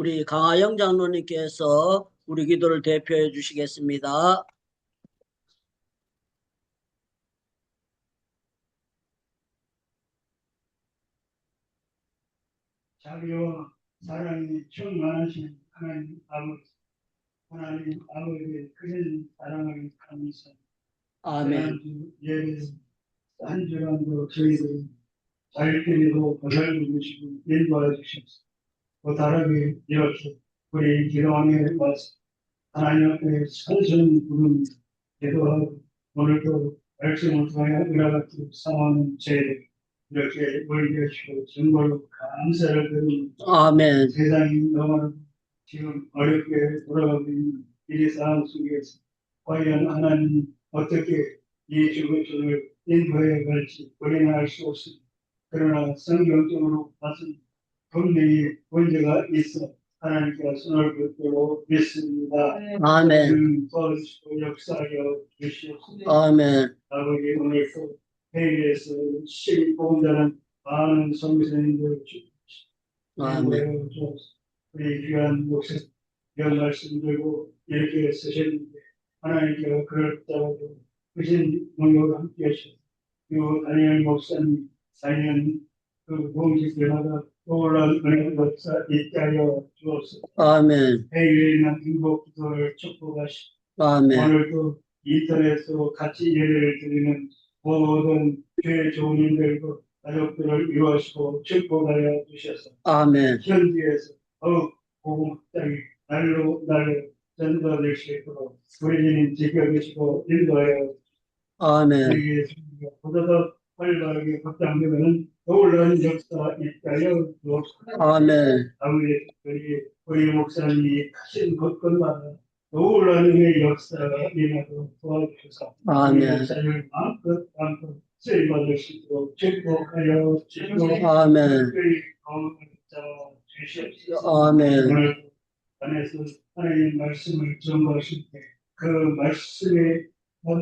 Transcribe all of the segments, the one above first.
우리 강하영 장로님께서 우리 기도를 대표해 주시겠습니다. 자비와 사랑이 충만하신 하나님 아버지, 하나님 아버지의 큰 사랑을 감사. 아멘. 한 주간도 저희들 잘 데리고 보살펴 주시고 인도하여 주십시오. 또 다르게 이렇게 우리 기도왕에 와서 하나님 앞에 선선 부르는 기도하고 오늘도 말씀을 통하여 이와 같은 상황은 저희들 이렇게 모이게 하시고 정말로 감사를 드립니다. 아멘. 세상이 너무 지금 어렵게 돌아가고 있는 이 상황 속에서 과연 하나님 어떻게 이 주것을 인도해 갈지 우리는 알 수 없습니다. 그러나 성경적으로 봐서는 분명히 문제가 있어 하나님께서 손을 붙들고 믿습니다. 아멘. 도와주시고 역사하여 주시옵소서. 아멘. 아버지 오늘도 회의에서 실공자는 많은 성교사님들 아멘. 우리 귀한 목사 이런 말씀 들고 이렇게 쓰셨는데 하나님께서 그럴다고 크신 능력을 함께 하셔서 요 다니엘 목사님 다니엘 그 공직들마다 떠올라는 은혜 역사 있게 하여 주옵소서. 아멘. 회의에 있는 행복 기도를 축복하시고 아멘. 오늘도 인터넷으로 같이 예배를 드리는 모든 교회 종인들과 가족들을 위로하시고 축복하여 주셔서 아멘. 현지에서 더욱 복음 확장이 날로 전도될 수 있도록 우리는 지켜주시고 인도하여 아멘. 우리의 준비가 보다 더 활발하게 확장되면 떠올라는 역사 있다여 주옵소서. 아멘. 아무리 우리 목사님이 하신 것들마다 떠올라는 역사가 일어나도록 도와주셔서 아멘. 목사님을 마음껏 쓰임받을 수 있도록 축복하여 주시고 아멘. 특별히 건강을 주시옵소서. 아멘. 오늘 안에서 하나님 말씀을 전거하실 때 그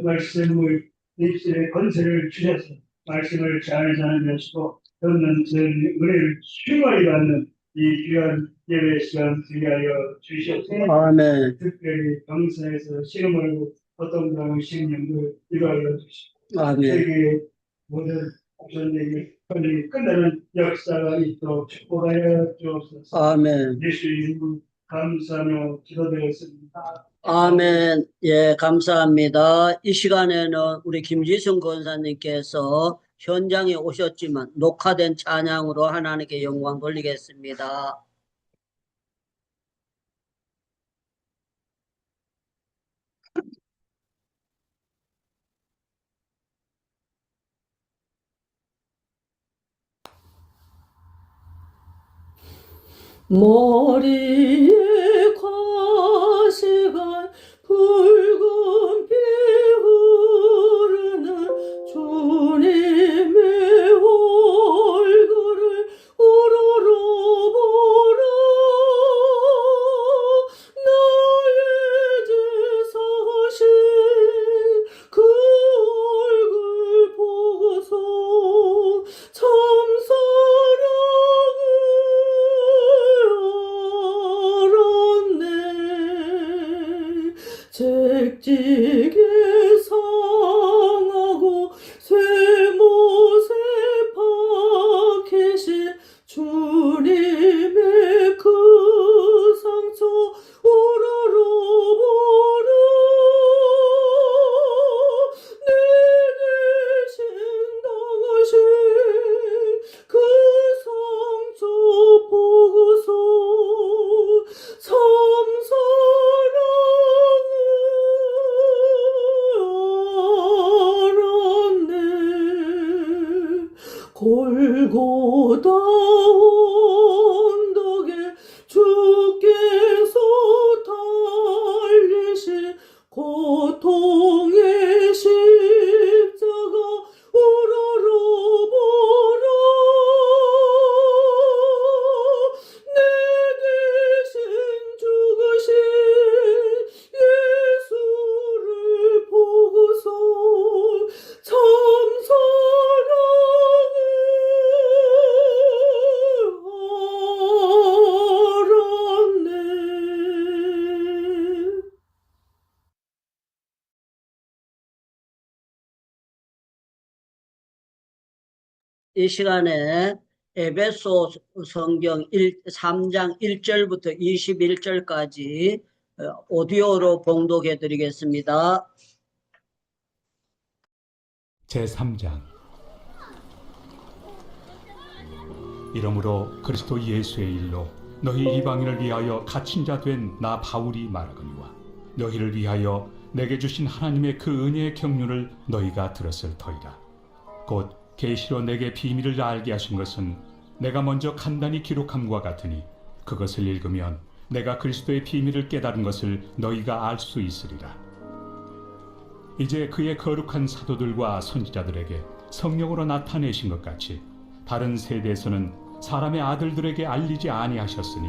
말씀을 입술에 건설을 주셔서 말씀을 잘 전하시고 듣는 은혜를 충만히 받는 이 귀한 예배 시간 되게 하여 주시옵소서. 아멘. 특별히 병사에서 시험을 하고 고통당하는 신령들 이루하여 주시고 아멘. 세계의 모든 전쟁이 빨리 끝나는 역사가 있도록 축복하여 주옵소서. 아멘. 예수 이름 감사하며 기도드렸습니다. 아멘. 예, 감사합니다. 이 시간에는 우리 김지승 권사님께서 현장에 오셨지만 녹화된 찬양으로 하나님께 영광 돌리겠습니다. 머리에 가시가 붉은 피 흐르는 주님의 얼굴을 우러러 보라. 나의 죄 사신 그 얼굴 보고서 참 책찍에 상하고 쇠못에 박히신 주님의 그 상처 우러러 보라. 내 대신 당하신 그 상처 보고서 참 골고다 언덕에 주께서 달리신 고통의 십자가 우러러 보라. 내 대신 죽으신 예수를 보고서 참 사랑을 이 시간에 에베소 성경 3장 1절부터 21절까지 오디오로 봉독해 드리겠습니다. 제3장. 이러므로 그리스도 예수의 일로 너희 이방인을 위하여 갇힌 자 된 나 바울이 말하거니와 너희를 위하여 내게 주신 하나님의 그 은혜의 경륜을 너희가 들었을 터이라. 곧 계시로 내게 비밀을 알게 하신 것은 내가 먼저 간단히 기록함과 같으니 그것을 읽으면 내가 그리스도의 비밀을 깨달은 것을 너희가 알 수 있으리라. 이제 그의 거룩한 사도들과 선지자들에게 성령으로 나타내신 것 같이 다른 세대에서는 사람의 아들들에게 알리지 아니하셨으니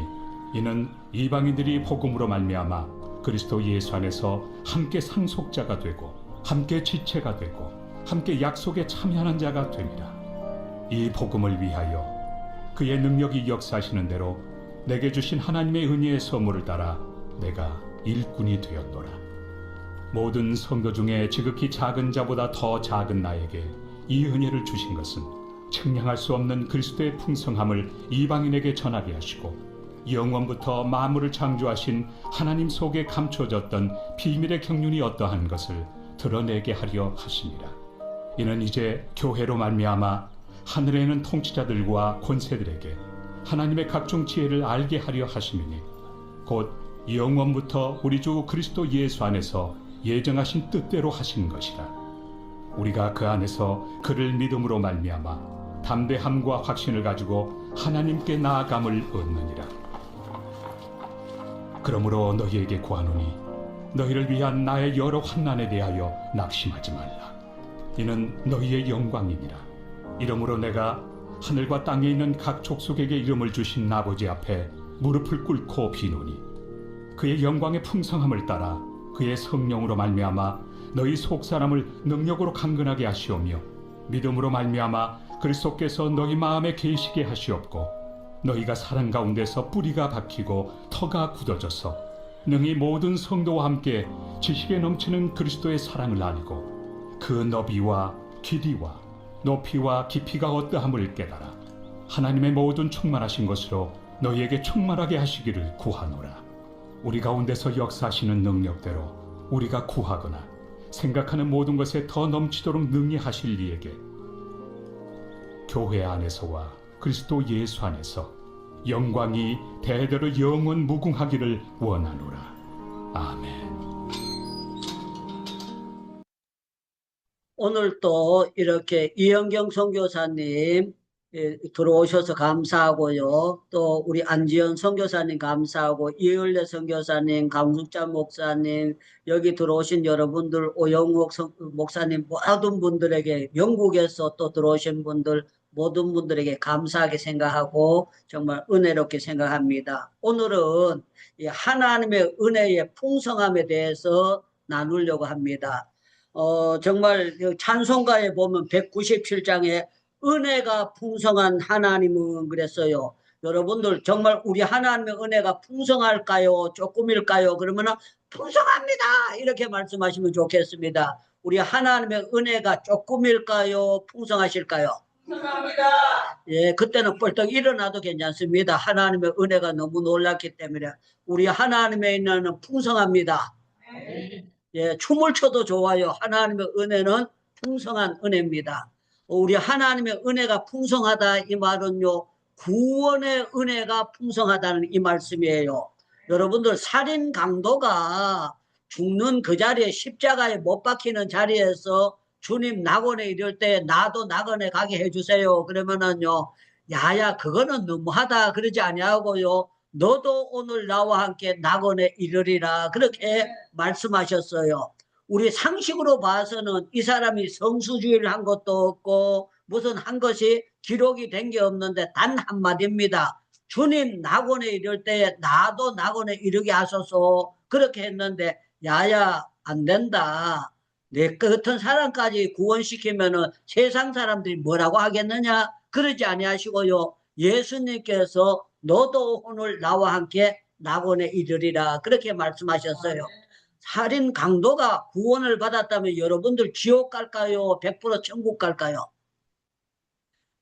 이는 이방인들이 복음으로 말미암아 그리스도 예수 안에서 함께 상속자가 되고 함께 지체가 되고 함께 약속에 참여하는 자가 됨이라. 이 복음을 위하여 그의 능력이 역사하시는 대로 내게 주신 하나님의 은혜의 선물을 따라 내가 일꾼이 되었노라. 모든 성도 중에 지극히 작은 자보다 더 작은 나에게 이 은혜를 주신 것은 측량할 수 없는 그리스도의 풍성함을 이방인에게 전하게 하시고 영원부터 만물을 창조하신 하나님 속에 감춰졌던 비밀의 경륜이 어떠한 것을 드러내게 하려 하심이라. 이는 이제 교회로 말미암아 하늘에 있는 통치자들과 권세들에게 하나님의 각종 지혜를 알게 하려 하심이니 곧 영원부터 우리 주 그리스도 예수 안에서 예정하신 뜻대로 하신 것이라. 우리가 그 안에서 그를 믿음으로 말미암아 담대함과 확신을 가지고 하나님께 나아감을 얻느니라. 그러므로 너희에게 구하노니 너희를 위한 나의 여러 환난에 대하여 낙심하지 말라. 이는 너희의 영광이니라. 이러므로 내가 하늘과 땅에 있는 각 족속에게 이름을 주신 아버지 앞에 무릎을 꿇고 비노니 그의 영광의 풍성함을 따라 그의 성령으로 말미암아 너희 속사람을 능력으로 강건하게 하시오며 믿음으로 말미암아 그리스도께서 너희 마음에 계시게 하시옵고 너희가 사랑 가운데서 뿌리가 박히고 터가 굳어져서 능히 모든 성도와 함께 지식에 넘치는 그리스도의 사랑을 알고 그 너비와 길이와 높이와 깊이가 어떠함을 깨달아 하나님의 모든 충만하신 것으로 너희에게 충만하게 하시기를 구하노라. 우리 가운데서 역사하시는 능력대로 우리가 구하거나 생각하는 모든 것에 더 넘치도록 능히 하실 이에게 교회 안에서와 그리스도 예수 안에서 영광이 대대로 영원 무궁하기를 원하노라. 아멘. 오늘 또 이렇게 이영경 선교사님 들어오셔서 감사하고요. 또 우리 안지연 선교사님 감사하고 이을래 선교사님, 강숙자 목사님, 여기 들어오신 여러분들, 오영욱 목사님 모든 분들에게 영국에서 또 들어오신 분들 모든 분들에게 감사하게 생각하고 정말 은혜롭게 생각합니다. 오늘은 이 하나님의 은혜의 풍성함에 대해서 나누려고 합니다. 정말 찬송가에 보면 197장에 은혜가 풍성한 하나님은 그랬어요. 여러분들 정말 우리 하나님의 은혜가 풍성할까요? 조금일까요? 그러면 풍성합니다. 이렇게 말씀하시면 좋겠습니다. 우리 하나님의 은혜가 조금일까요? 풍성하실까요? 감사합니다. 예, 그때는 벌떡 일어나도 괜찮습니다. 하나님의 은혜가 너무 놀랐기 때문에 우리 하나님의 은혜는 풍성합니다. 예, 춤을 춰도 좋아요. 하나님의 은혜는 풍성한 은혜입니다. 우리 하나님의 은혜가 풍성하다 이 말은요, 구원의 은혜가 풍성하다는 이 말씀이에요. 여러분들 살인 강도가 죽는 그 자리에 십자가에 못 박히는 자리에서 주님 낙원에 이럴 때 나도 낙원에 가게 해주세요. 그러면은요, 야야 그거는 너무하다 그러지 아니하고요, 너도 오늘 나와 함께 낙원에 이르리라 그렇게 말씀하셨어요. 우리 상식으로 봐서는 이 사람이 성수주의를 한 것도 없고 무슨 한 것이 기록이 된 게 없는데 단 한마디입니다. 주님 낙원에 이를 때 나도 낙원에 이르게 하소서 그렇게 했는데 야야 안 된다. 내 같은 사람까지 구원시키면은 세상 사람들이 뭐라고 하겠느냐 그러지 아니하시고요, 예수님께서 너도 오늘 나와 함께 낙원에 이르리라 그렇게 말씀하셨어요. 살인 강도가 구원을 받았다면 여러분들 지옥 갈까요? 100% 천국 갈까요?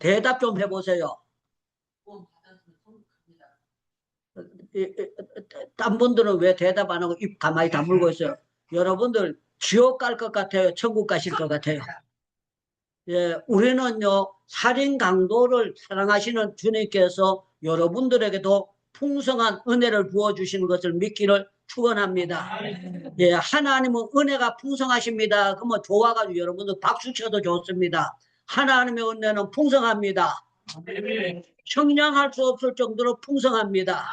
대답 좀 해보세요. 딴 분들은 왜 대답 안 하고 입 가만히 다물고 있어요? 여러분들 지옥 갈 것 같아요? 천국 가실 것 같아요? 예, 우리는요, 살인 강도를 사랑하시는 주님께서 여러분들에게도 풍성한 은혜를 부어주시는 것을 믿기를 축원합니다. 예, 하나님은 은혜가 풍성하십니다. 그러면 좋아가지고 여러분들 박수 쳐도 좋습니다. 하나님의 은혜는 풍성합니다. 형량할 수 없을 정도로 풍성합니다.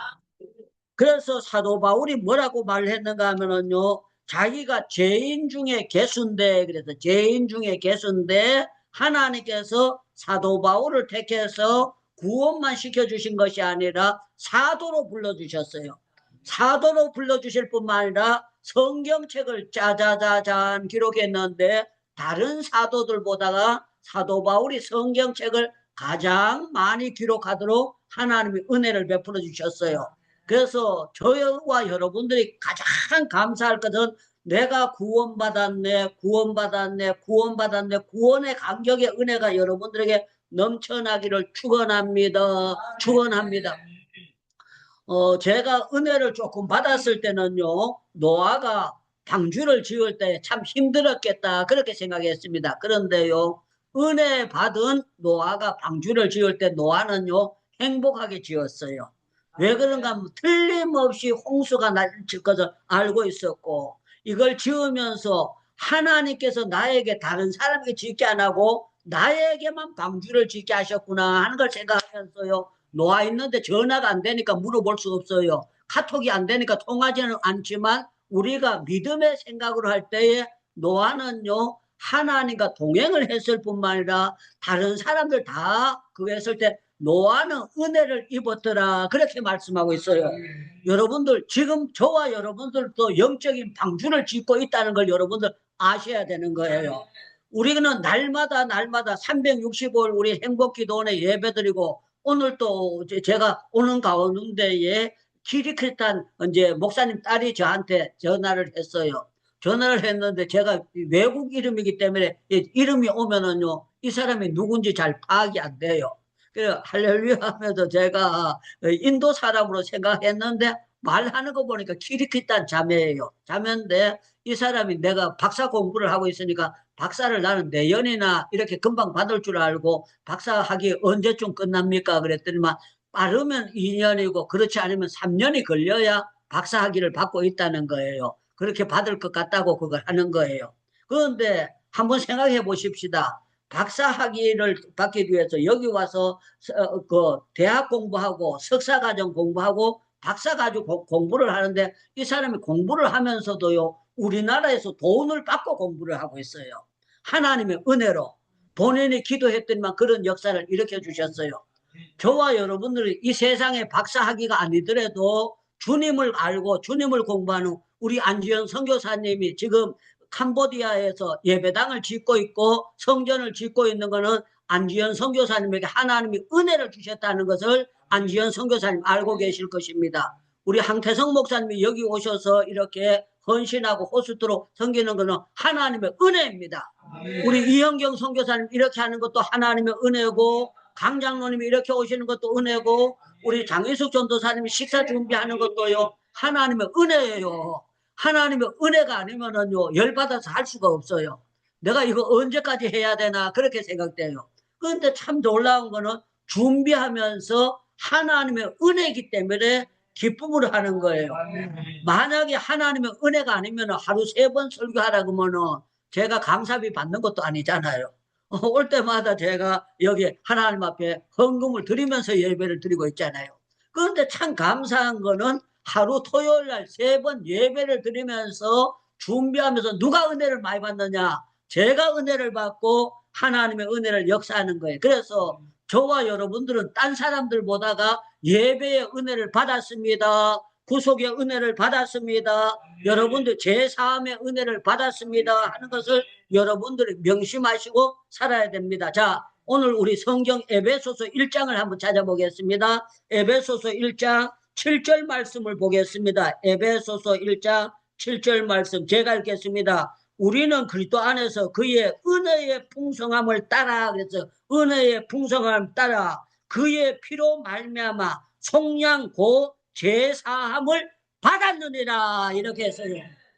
그래서 사도 바울이 뭐라고 말했는가 하면은요, 자기가 죄인 중에 개수인데, 그래서 죄인 중에 개수인데, 하나님께서 사도 바울을 택해서 구원만 시켜주신 것이 아니라 사도로 불러주셨어요. 사도로 불러주실 뿐만 아니라 성경책을 짜자자잔 기록했는데, 다른 사도들보다가 사도 바울이 성경책을 가장 많이 기록하도록 하나님이 은혜를 베풀어 주셨어요. 그래서 저와 여러분들이 가장 감사할 것은 내가 구원받았네, 구원받았네, 구원받았네, 구원의 감격의 은혜가 여러분들에게 넘쳐나기를 축원합니다. 축원합니다. 제가 은혜를 조금 받았을 때는요, 노아가 방주를 지을 때 참 힘들었겠다 그렇게 생각했습니다. 그런데요, 은혜 받은 노아가 방주를 지을 때 노아는요 행복하게 지었어요. 왜 그런가 하면 틀림없이 홍수가 날 것을 알고 있었고, 이걸 지으면서 하나님께서 나에게 다른 사람에게 짓게 안 하고 나에게만 방주를 짓게 하셨구나 하는 걸 생각하면서요, 노아 있는데 전화가 안 되니까 물어볼 수 없어요. 카톡이 안 되니까 통하지는 않지만 우리가 믿음의 생각으로 할 때에 노아는요 하나님과 동행을 했을 뿐만 아니라 다른 사람들 다 그거 했을 때 노아는 은혜를 입었더라 그렇게 말씀하고 있어요. 여러분들 지금 저와 여러분들도 영적인 방주를 짓고 있다는 걸 여러분들 아셔야 되는 거예요. 우리는 날마다 365일 우리 행복기도원에 예배드리고, 오늘 또 제가 오는 가운데에 키리크탄 이제 목사님 딸이 저한테 전화를 했어요. 전화를 했는데 제가 외국 이름이기 때문에 이름이 오면은요 이 사람이 누군지 잘 파악이 안 돼요. 그래서 할렐루야 하면서 제가 인도 사람으로 생각했는데 말하는 거 보니까 키리키탄 자매예요. 자매인데 이 사람이 내가 박사 공부를 하고 있으니까 박사를 나는 내년이나 이렇게 금방 받을 줄 알고 박사 학위 언제쯤 끝납니까? 그랬더니만 빠르면 2년이고 그렇지 않으면 3년이 걸려야 박사 학위를 받고 있다는 거예요. 그렇게 받을 것 같다고 그걸 하는 거예요. 그런데 한번 생각해 보십시다. 박사 학위를 받기 위해서 여기 와서 그 대학 공부하고 석사과정 공부하고 박사 가지고 공부를 하는데 이 사람이 공부를 하면서도요 우리나라에서 돈을 받고 공부를 하고 있어요. 하나님의 은혜로 본인이 기도했더니만 그런 역사를 일으켜 주셨어요. 저와 여러분들이 이 세상에 박사 학위가 아니더라도 주님을 알고 주님을 공부하는 우리 안지현 선교사님이 지금 캄보디아에서 예배당을 짓고 있고 성전을 짓고 있는 것은 안지현 선교사님에게 하나님이 은혜를 주셨다는 것을 안지현 선교사님 알고 계실 것입니다. 우리 항태성 목사님이 여기 오셔서 이렇게 헌신하고 호수트로 섬기는 것은 하나님의 은혜입니다. 우리 이현경 선교사님 이렇게 하는 것도 하나님의 은혜고, 강장로님이 이렇게 오시는 것도 은혜고, 우리 장희숙 전도사님이 식사 준비하는 것도요 하나님의 은혜예요. 하나님의 은혜가 아니면은요 열받아서 할 수가 없어요. 내가 이거 언제까지 해야 되나 그렇게 생각돼요. 그런데 참 놀라운 거는 준비하면서 하나님의 은혜이기 때문에 기쁨으로 하는 거예요. 만약에 하나님의 은혜가 아니면 하루 3번 설교하라 그러면은 제가 강사비 받는 것도 아니잖아요. 올 때마다 제가 여기 하나님 앞에 헌금을 드리면서 예배를 드리고 있잖아요. 그런데 참 감사한 거는 하루 토요일 날 3번 예배를 드리면서 준비하면서 누가 은혜를 많이 받느냐? 제가 은혜를 받고 하나님의 은혜를 역사하는 거예요. 그래서 저와 여러분들은 딴 사람들보다가 예배의 은혜를 받았습니다. 구속의 은혜를 받았습니다. 여러분들 제사함의 은혜를 받았습니다 하는 것을 여러분들이 명심하시고 살아야 됩니다. 자, 오늘 우리 성경 에베소서 1장을 한번 찾아보겠습니다. 에베소서 1장 7절 말씀을 보겠습니다. 에베소서 1장 7절 말씀 제가 읽겠습니다. 우리는 그리스도 안에서 그의 은혜의 풍성함을 따라, 그래서 은혜의 풍성함을 따라 그의 피로 말미암아 속량 고 죄사함을 받았느니라. 이렇게 했어요.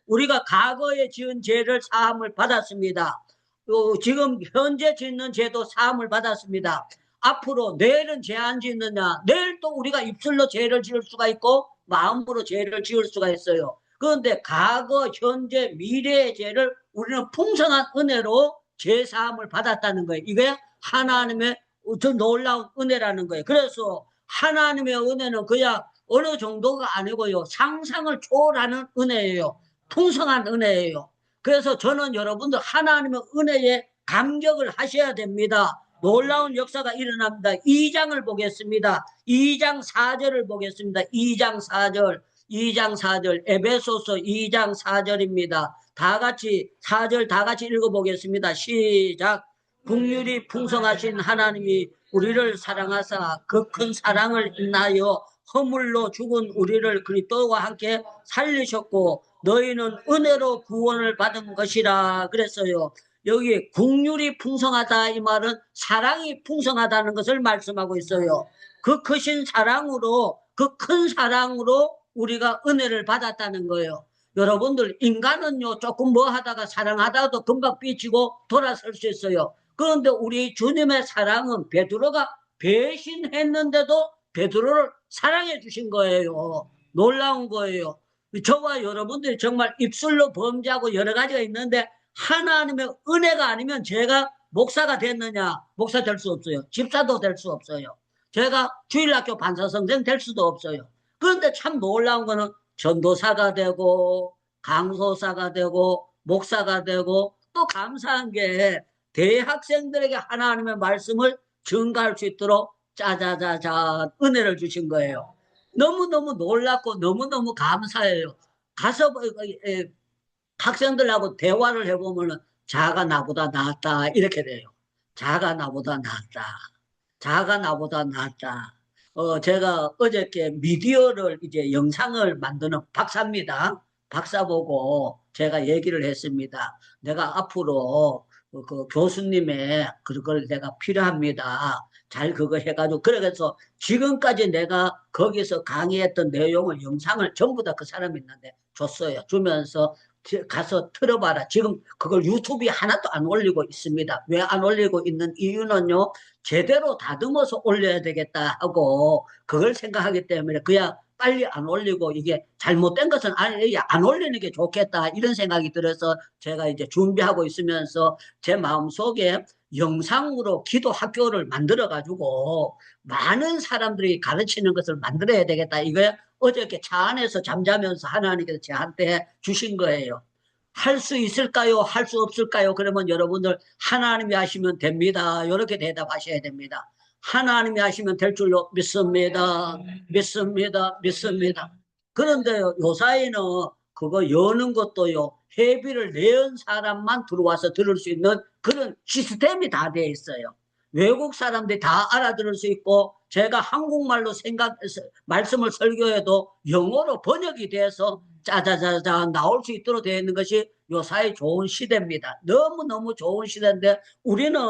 우리가 과거에 지은 죄를 사함을 받았습니다. 또 지금 현재 짓는 죄도 사함을 받았습니다. 앞으로 내일은 죄 안 짓느냐? 내일 또 우리가 입술로 죄를 지을 수가 있고 마음으로 죄를 지을 수가 있어요. 그런데 과거, 현재, 미래의 죄를 우리는 풍성한 은혜로 죄 사함을 받았다는 거예요. 이게 하나님의 더 놀라운 은혜라는 거예요. 그래서 하나님의 은혜는 그냥 어느 정도가 아니고요. 상상을 초월하는 은혜예요. 풍성한 은혜예요. 그래서 저는 여러분들 하나님의 은혜에 감격을 하셔야 됩니다. 놀라운 역사가 일어납니다. 2장을 보겠습니다. 2장 4절을 보겠습니다. 2장 4절 에베소서 2장 4절입니다. 다 같이 4절 다 같이 읽어보겠습니다. 시작. 긍휼이 풍성하신 하나님이 우리를 사랑하사 그 큰 사랑을 인하여 허물로 죽은 우리를 그리스도와 함께 살리셨고 너희는 은혜로 구원을 받은 것이라 그랬어요. 여기 긍휼이 풍성하다 이 말은 사랑이 풍성하다는 것을 말씀하고 있어요. 그 크신 사랑으로 그 큰 사랑으로 우리가 은혜를 받았다는 거예요. 여러분들 인간은요 조금 뭐 하다가 사랑하다가도 금방 삐치고 돌아설 수 있어요. 그런데 우리 주님의 사랑은 베드로가 배신했는데도 베드로를 사랑해 주신 거예요. 놀라운 거예요. 저와 여러분들이 정말 입술로 범죄하고 여러 가지가 있는데 하나님의 은혜가 아니면 제가 목사가 됐느냐? 목사 될 수 없어요. 집사도 될 수 없어요. 제가 주일학교 반사선생 될 수도 없어요. 그런데 참 놀라운 거는 전도사가 되고 강소사가 되고 목사가 되고 또 감사한 게 대학생들에게 하나님의 말씀을 전가할 수 있도록 짜자자자 은혜를 주신 거예요. 너무너무 놀랍고 너무너무 감사해요. 가서 학생들하고 대화를 해보면 자가 나보다 낫다 이렇게 돼요. 자가 나보다 낫다. 자가 나보다 낫다. 제가 어저께 미디어를 이제 영상을 만드는 박사입니다. 박사 보고 제가 얘기를 했습니다. 내가 앞으로 그 교수님의 그걸 내가 필요합니다. 잘 그거 해가지고 그래서 지금까지 내가 거기서 강의했던 내용을 영상을 전부 다 그 사람 있는데 줬어요. 주면서 가서 틀어봐라. 지금 그걸 유튜브에 하나도 안 올리고 있습니다. 왜 안 올리고 있는 이유는요. 제대로 다듬어서 올려야 되겠다 하고 그걸 생각하기 때문에 그냥 빨리 안 올리고 이게 잘못된 것은 아니 안 올리는 게 좋겠다 이런 생각이 들어서 제가 이제 준비하고 있으면서 제 마음속에 영상으로 기도 학교를 만들어 가지고 많은 사람들이 가르치는 것을 만들어야 되겠다 이거야. 어저께 차 안에서 잠자면서 하나님께서 저한테 주신 거예요. 할 수 있을까요? 할 수 없을까요? 그러면 여러분들 하나님이 하시면 됩니다. 이렇게 대답하셔야 됩니다. 하나님이 하시면 될 줄로 믿습니다. 믿습니다. 믿습니다. 그런데요, 요사이는 그거 여는 것도요, 회비를 낸 사람만 들어와서 들을 수 있는 그런 시스템이 다 되어 있어요. 외국 사람들이 다 알아들을 수 있고 제가 한국말로 말씀을 설교해도 영어로 번역이 돼서 짜자자자 나올 수 있도록 되어 있는 것이 요사이 좋은 시대입니다. 너무너무 좋은 시대인데 우리는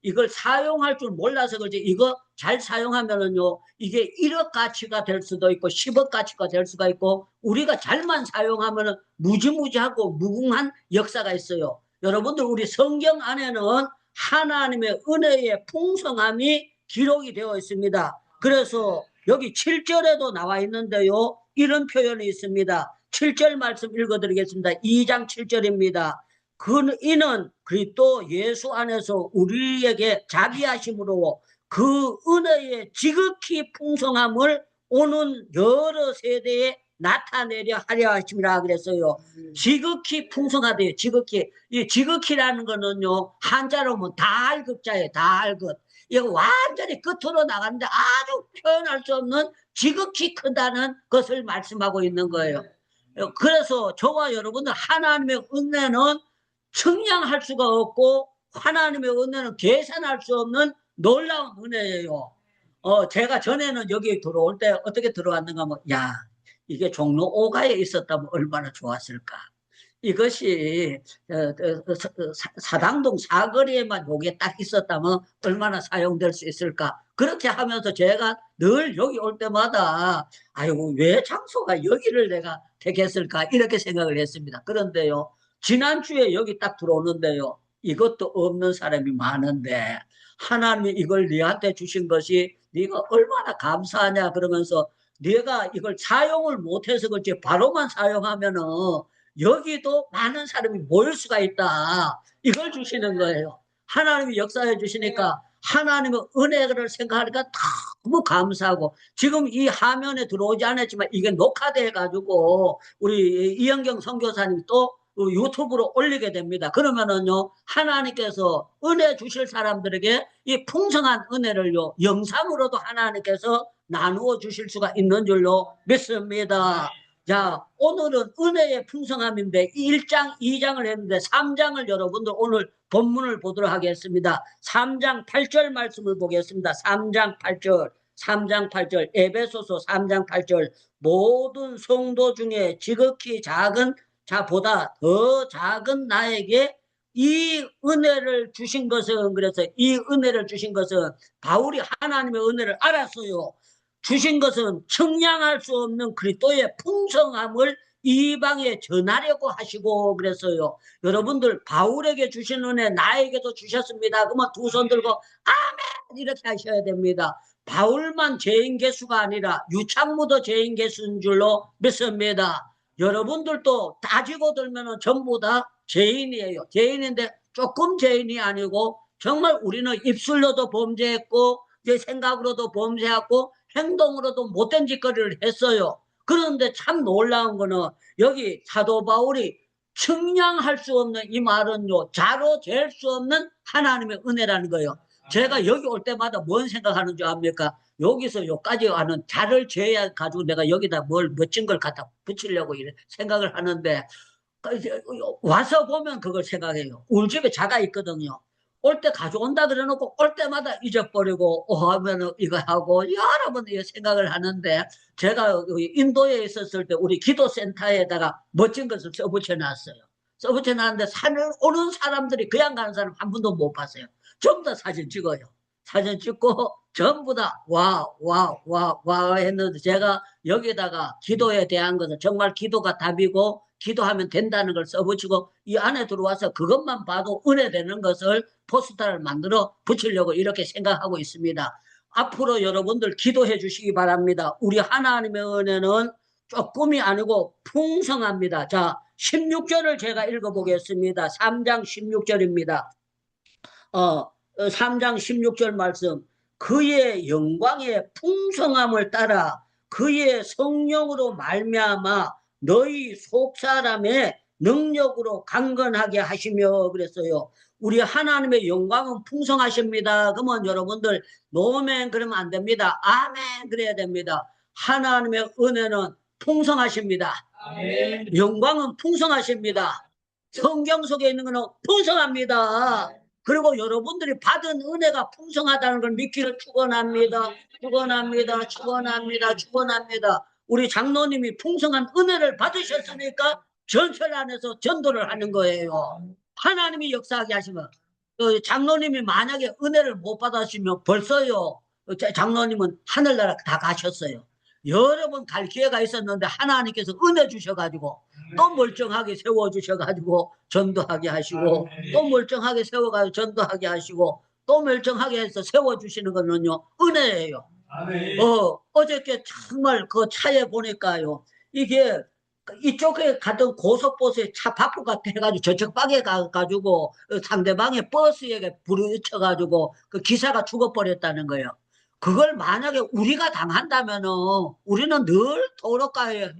이걸 사용할 줄 몰라서 그렇지 이거 잘 사용하면은요 이게 1억 가치가 될 수도 있고 10억 가치가 될 수가 있고 우리가 잘만 사용하면은 무지무지하고 무궁한 역사가 있어요. 여러분들 우리 성경 안에는 하나님의 은혜의 풍성함이 기록이 되어 있습니다. 그래서 여기 7절에도 나와 있는데요. 이런 표현이 있습니다. 7절 말씀 읽어드리겠습니다. 2장 7절입니다. 이는 그리스도 예수 안에서 우리에게 자비하심으로 그 은혜의 지극히 풍성함을 오는 여러 세대에 나타내려 하려 하심이라 그랬어요. 지극히 풍성하대요. 지극히. 이 지극히라는 거는요. 한자로 보면 다할극자예요. 다할극. 이거 완전히 끝으로 나갔는데 아주 표현할 수 없는 지극히 크다는 것을 말씀하고 있는 거예요. 그래서 저와 여러분들 하나님의 은혜는 측량할 수가 없고 하나님의 은혜는 계산할 수 없는 놀라운 은혜예요. 제가 전에는 여기 들어올 때 어떻게 들어왔는가 하면 야 이게 종로 5가에 있었다면 얼마나 좋았을까. 이것이 사당동 사거리에만 요게 딱 있었다면 얼마나 사용될 수 있을까? 그렇게 하면서 제가 늘 여기 올 때마다 아이고 왜 장소가 여기를 내가 택했을까 이렇게 생각을 했습니다. 그런데요 지난주에 여기 딱 들어오는데요 이것도 없는 사람이 많은데 하나님이 이걸 네한테 주신 것이 네가 얼마나 감사하냐 그러면서 네가 이걸 사용을 못해서 그렇지 바로만 사용하면은 여기도 많은 사람이 모일 수가 있다. 이걸 주시는 거예요. 하나님이 역사해 주시니까 하나님의 은혜를 생각하니까 너무 감사하고 지금 이 화면에 들어오지 않았지만 이게 녹화돼 가지고 우리 이영경 선교사님이 또 유튜브로 올리게 됩니다. 그러면은요 하나님께서 은혜 주실 사람들에게 이 풍성한 은혜를요 영상으로도 하나님께서 나누어 주실 수가 있는 줄로 믿습니다. 자, 오늘은 은혜의 풍성함인데 1장, 2장을 했는데 3장을 여러분들 오늘 본문을 보도록 하겠습니다. 3장 8절 말씀을 보겠습니다. 3장 8절, 3장 8절, 에베소서 3장 8절 모든 성도 중에 지극히 작은 자보다 더 작은 나에게 이 은혜를 주신 것은 그래서 이 은혜를 주신 것은 바울이 하나님의 은혜를 알았어요. 주신 것은 청량할 수 없는 그리스도의 풍성함을 이방에 전하려고 하시고 그랬어요. 여러분들 바울에게 주신 은혜 나에게도 주셨습니다. 그러면 두 손 들고 아멘 이렇게 하셔야 됩니다. 바울만 죄인 개수가 아니라 유창무도 죄인 개수인 줄로 믿습니다. 여러분들도 따지고 들면 전부 다 죄인이에요. 죄인인데 조금 죄인이 아니고 정말 우리는 입술로도 범죄했고 제 생각으로도 범죄했고 행동으로도 못된 짓거리를 했어요. 그런데 참 놀라운 거는 여기 사도 바울이 측량할 수 없는 이 말은요 자로 잴 수 없는 하나님의 은혜라는 거예요. 제가 여기 올 때마다 뭔 생각하는 줄 압니까? 여기서 여기까지 하는 자를 재야 가지고 내가 여기다 뭘 멋진 걸 갖다 붙이려고 이래 생각을 하는데 와서 보면 그걸 생각해요. 우리 집에 자가 있거든요. 올 때 가져온다 그래놓고 올 때마다 잊어버리고 하면 이거 하고 여러 번 생각을 하는데 제가 인도에 있었을 때 우리 기도센터에다가 멋진 것을 써붙여놨어요. 써붙여놨는데 산을 오는 사람들이 그냥 가는 사람 한 분도 못 봤어요. 전부 다 사진 찍어요. 사진 찍고 전부 다 와 했는데 제가 여기다가 기도에 대한 것은 정말 기도가 답이고 기도하면 된다는 걸 써붙이고 이 안에 들어와서 그것만 봐도 은혜되는 것을 포스터를 만들어 붙이려고 이렇게 생각하고 있습니다. 앞으로 여러분들 기도해 주시기 바랍니다. 우리 하나님의 은혜는 조금이 아니고 풍성합니다. 자, 16절을 제가 읽어보겠습니다. 3장 16절입니다. 3장 16절 말씀 그의 영광의 풍성함을 따라 그의 성령으로 말미암아 너희 속사람의 능력으로 강건하게 하시며 그랬어요. 우리 하나님의 영광은 풍성하십니다. 그러면 여러분들 노멘 그러면 안 됩니다. 아멘 그래야 됩니다. 하나님의 은혜는 풍성하십니다. 아멘. 영광은 풍성하십니다. 성경 속에 있는 것은 풍성합니다. 그리고 여러분들이 받은 은혜가 풍성하다는 걸 믿기를 축원합니다. 축원합니다. 축원합니다. 축원합니다. 우리 장로님이 풍성한 은혜를 받으셨으니까 전철 안에서 전도를 하는 거예요. 하나님이 역사하게 하시면 장로님이 만약에 은혜를 못 받으시면 벌써요 장로님은 하늘나라 다 가셨어요. 여러 번 갈 기회가 있었는데 하나님께서 은혜 주셔가지고 또 멀쩡하게 세워주셔가지고 전도하게 하시고 또 멀쩡하게 세워가지고 전도하게 하시고 또 멀쩡하게 해서 세워주시는 거는요 은혜예요. 어저께 정말 그 차에 보니까요 이게 이쪽에 가던 고속버스에 차 바꾸가 해가지고 저쪽 방에 가가지고 상대방의 버스에게 부딪혀가지고 그 기사가 죽어버렸다는 거예요. 그걸 만약에 우리가 당한다면은 우리는 늘 도로가에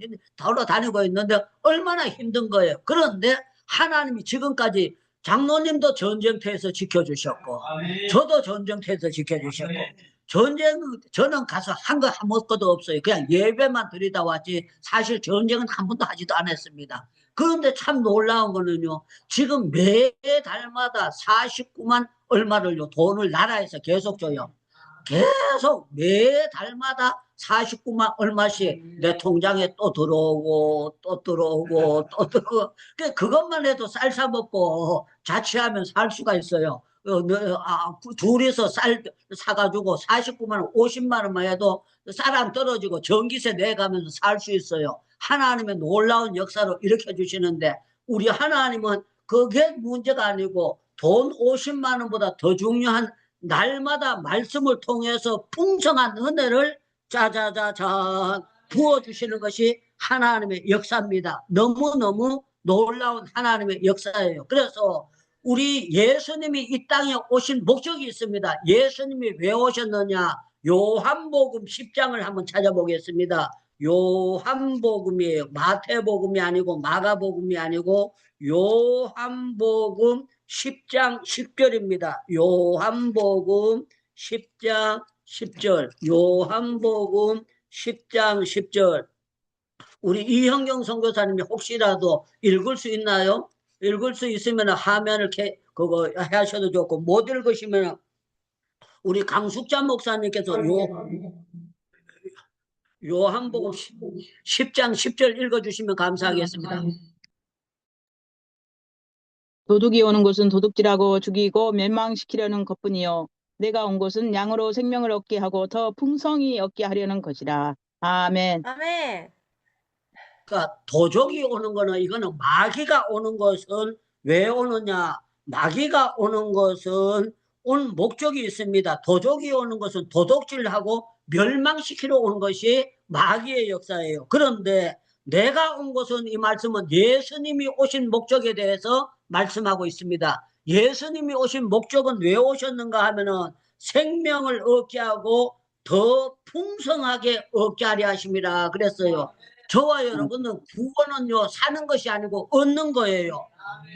다니고 있는데 얼마나 힘든 거예요. 그런데 하나님이 지금까지 장로님도 전쟁터에서 지켜주셨고 저도 전쟁터에서 지켜주셨고 저는 가서 한 거 아무것도 없어요. 그냥 예배만 드리다 왔지 사실 전쟁은 한 번도 하지도 않았습니다. 그런데 참 놀라운 거는요. 지금 매달마다 49만 얼마를요 돈을 나라에서 계속 줘요. 계속 매달마다 49만 얼마씩 내 통장에 또 들어오고 또 들어오고 또 들어오고 그것만 해도 쌀 사 먹고 자취하면 살 수가 있어요. 둘이서 쌀 사가지고 49만 원, 50만 원만 해도 쌀 안 떨어지고 전기세 내가면서 살 수 있어요. 하나님의 놀라운 역사로 일으켜 주시는데 우리 하나님은 그게 문제가 아니고 돈 50만 원보다 더 중요한 날마다 말씀을 통해서 풍성한 은혜를 짜자자잔 부어주시는 것이 하나님의 역사입니다. 너무너무 놀라운 하나님의 역사예요. 그래서 우리 예수님이 이 땅에 오신 목적이 있습니다. 예수님이 왜 오셨느냐? 요한복음 10장을 한번 찾아보겠습니다. 요한복음이에요. 마태복음이 아니고 마가복음이 아니고 요한복음 10장 10절입니다. 요한복음 10장 10절. 요한복음 10장 10절. 우리 이형경 선교사님이 혹시라도 읽을 수 있나요? 읽을 수 있으면 화면을 그거 하셔도 좋고 못 읽으시면 우리 강숙자 목사님께서 요한복음 10장 10절 읽어주시면 감사하겠습니다. 도둑이 오는 것은 도둑질하고 죽이고 멸망시키려는 것뿐이요 내가 온 것은 양으로 생명을 얻게 하고 더 풍성히 얻게 하려는 것이라. 아멘. 아멘. 그러니까 도적이 오는 거는 이거는 마귀가 오는 것은 왜 오느냐? 마귀가 오는 것은 온 목적이 있습니다. 도적이 오는 것은 도둑질하고 멸망시키러 오는 것이 마귀의 역사예요. 그런데 내가 온 것은 이 말씀은 예수님이 오신 목적에 대해서 말씀하고 있습니다. 예수님이 오신 목적은 왜 오셨는가 하면은 생명을 얻게 하고 더 풍성하게 얻게 하려 하심이라 그랬어요. 저와 여러분은 구원은요 사는 것이 아니고 얻는 거예요.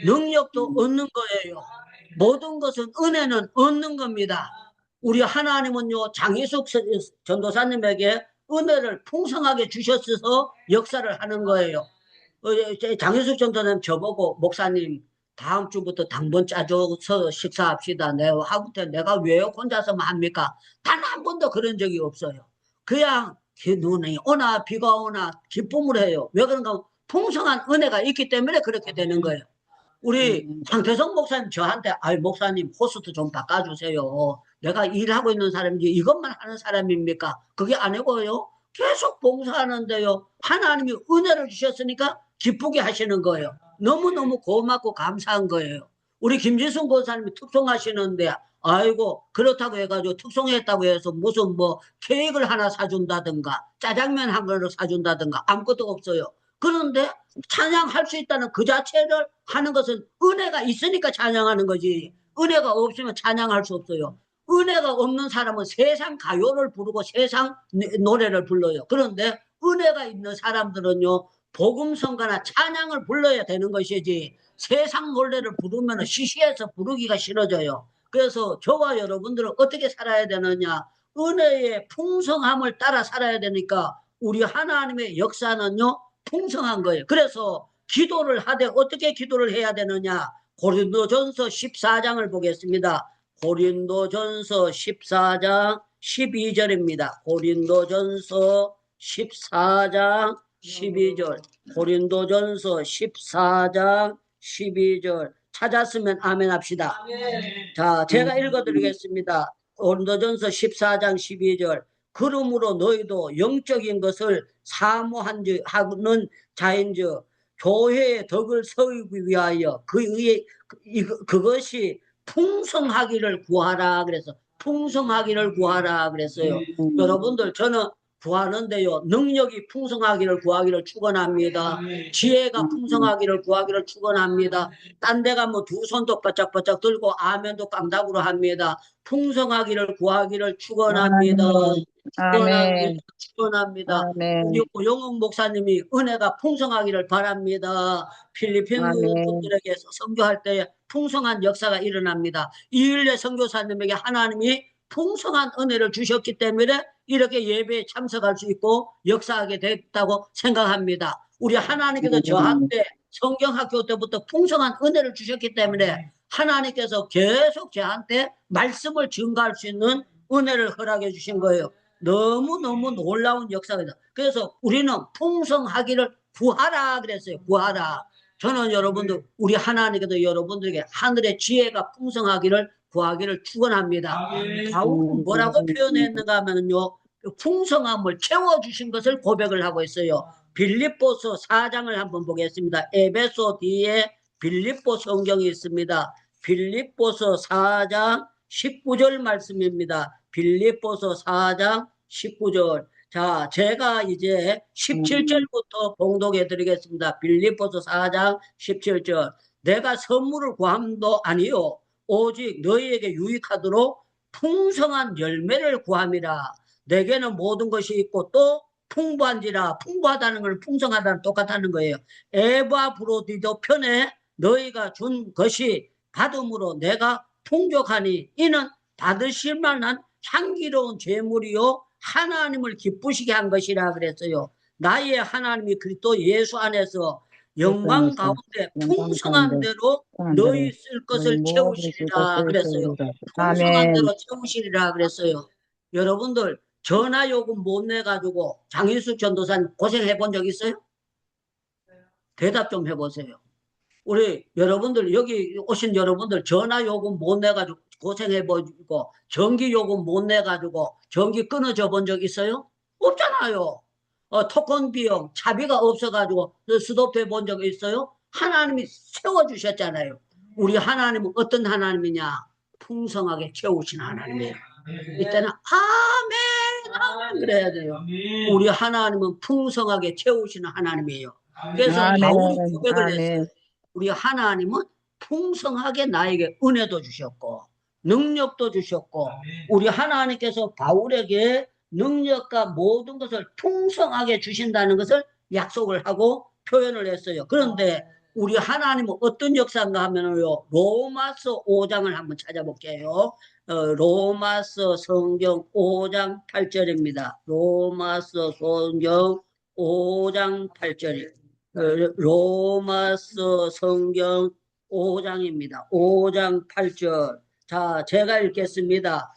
능력도 얻는 거예요. 모든 것은 은혜는 얻는 겁니다. 우리 하나님은요 장희숙 전도사님에게 은혜를 풍성하게 주셨어서 역사를 하는 거예요. 장희숙 전도사님 저보고 목사님 다음 주부터 당번 짜줘서 식사합시다. 내가 왜 혼자서만 합니까? 단 한 번도 그런 적이 없어요. 그냥 눈이 오나 비가 오나 기쁨을 해요. 왜 그런가? 풍성한 은혜가 있기 때문에 그렇게 되는 거예요. 우리 장태성 목사님 저한테 목사님 호스트 좀 바꿔주세요. 내가 일하고 있는 사람인지 이것만 하는 사람입니까? 그게 아니고요. 계속 봉사하는데요. 하나님이 은혜를 주셨으니까 기쁘게 하시는 거예요. 너무너무 고맙고 감사한 거예요. 우리 김지순 권사님이 특송하시는데 아이고 그렇다고 해가지고 특송했다고 해서 무슨 케이크를 하나 사준다든가 짜장면 한 그릇 사준다든가 아무것도 없어요. 그런데 찬양할 수 있다는 그 자체를 하는 것은 은혜가 있으니까 찬양하는 거지 은혜가 없으면 찬양할 수 없어요. 은혜가 없는 사람은 세상 가요를 부르고 세상 노래를 불러요. 그런데 은혜가 있는 사람들은요 복음성가나 찬양을 불러야 되는 것이지 세상 노래를 부르면 시시해서 부르기가 싫어져요. 그래서 저와 여러분들은 어떻게 살아야 되느냐? 은혜의 풍성함을 따라 살아야 되니까 우리 하나님의 역사는요 풍성한 거예요. 그래서 기도를 하되 어떻게 기도를 해야 되느냐? 고린도전서 14장을 보겠습니다. 고린도전서 14장 12절입니다. 고린도전서 14장 12절. 고린도전서 14장 12절. 찾았으면 아멘 합시다. 자, 제가 읽어드리겠습니다. 고린도전서 14장 12절. 그러므로 너희도 영적인 것을 사모하는 자인즉 교회의 덕을 세우기 위하여 그것이 풍성하기를 구하라 그래서 풍성하기를 구하라 그랬어요. 여러분들 저는 구하는데요. 능력이 풍성하기를 구하기를 축원합니다. 지혜가 풍성하기를 구하기를 축원합니다. 딴 데 가면 두 손도 바짝바짝 들고 아멘도 깡다구로 합니다. 풍성하기를 구하기를 축원합니다. 아멘. 축원합니다. 아멘. 우리 오영웅 목사님이 은혜가 풍성하기를 바랍니다. 필리핀 분들에게 선교할 때 풍성한 역사가 일어납니다. 이일레 선교사님에게 하나님이 풍성한 은혜를 주셨기 때문에 이렇게 예배에 참석할 수 있고 역사하게 됐다고 생각합니다. 우리 하나님께서 저한테 성경학교 때부터 풍성한 은혜를 주셨기 때문에 하나님께서 계속 저한테 말씀을 증가할 수 있는 은혜를 허락해 주신 거예요. 너무너무 놀라운 역사입니다. 그래서 우리는 풍성하기를 구하라 그랬어요. 구하라. 저는 여러분들, 우리 하나님께도 여러분들에게 하늘의 지혜가 풍성하기를 구하기를 축원합니다. 바울은 뭐라고 표현했는가 하면요, 풍성함을 채워주신 것을 고백을 하고 있어요. 빌립보서 4장을 한번 보겠습니다. 에베소 뒤에 빌립보 성경이 있습니다. 빌립보서 4장 19절 말씀입니다. 빌립보서 4장 19절. 자, 제가 이제 17절부터 봉독해 드리겠습니다. 빌립보서 4장 17절. 내가 선물을 구함도 아니요 오직 너희에게 유익하도록 풍성한 열매를 구함이라. 내게는 모든 것이 있고 또 풍부한지라. 풍부하다는 건 풍성하다는 똑같다는 거예요. 에바브로디도 편에 너희가 준 것이 받음으로 내가 풍족하니 이는 받으실 만한 향기로운 제물이요 하나님을 기쁘시게 한 것이라 그랬어요. 나의 하나님이 그리스도 예수 안에서 영광 가운데 풍성한 대로 너희 쓸 것을 채우시리라 그랬어요. 풍성한 아멘. 대로 채우시리라 그랬어요. 여러분들 전화요금 못 내가지고 장인숙 전도사님 고생해 본 적 있어요? 대답 좀 해보세요. 우리 여러분들 여기 오신 여러분들 전화요금 못 내가지고 고생해보고 전기요금 못 내가지고 전기 끊어져 본 적 있어요? 없잖아요. 토큰 비용 차비가 없어가지고 스톱해 본 적 있어요? 하나님이 채워주셨잖아요. 우리 하나님은 어떤 하나님이냐? 풍성하게 채우신 하나님이에요. 이때는 아멘 아멘 그래야 돼요. 우리 하나님은 풍성하게 채우시는 하나님이에요. 그래서 아멘. 바울이 고백을 아멘. 했어요. 우리 하나님은 풍성하게 나에게 은혜도 주셨고 능력도 주셨고 우리 하나님께서 바울에게 능력과 모든 것을 풍성하게 주신다는 것을 약속을 하고 표현을 했어요. 그런데 우리 하나님은 어떤 역사인가 하면요, 로마서 5장을 한번 찾아볼게요. 로마서 성경 5장 8절입니다. 로마서 성경 5장 8절이에요. 로마서 성경 5장입니다. 5장 8절. 자, 제가 읽겠습니다.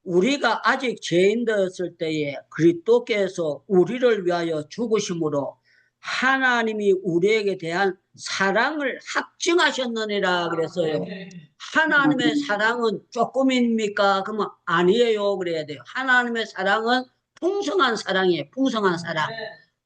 우리가 아직 죄인 되었을 때에 그리스도께서 우리를 위하여 죽으심으로 하나님이 우리에게 대한 사랑을 확증하셨느니라 그랬어요. 하나님의 사랑은 조금입니까? 그러면 아니에요 그래야 돼요. 하나님의 사랑은 풍성한 사랑이에요. 풍성한 사랑.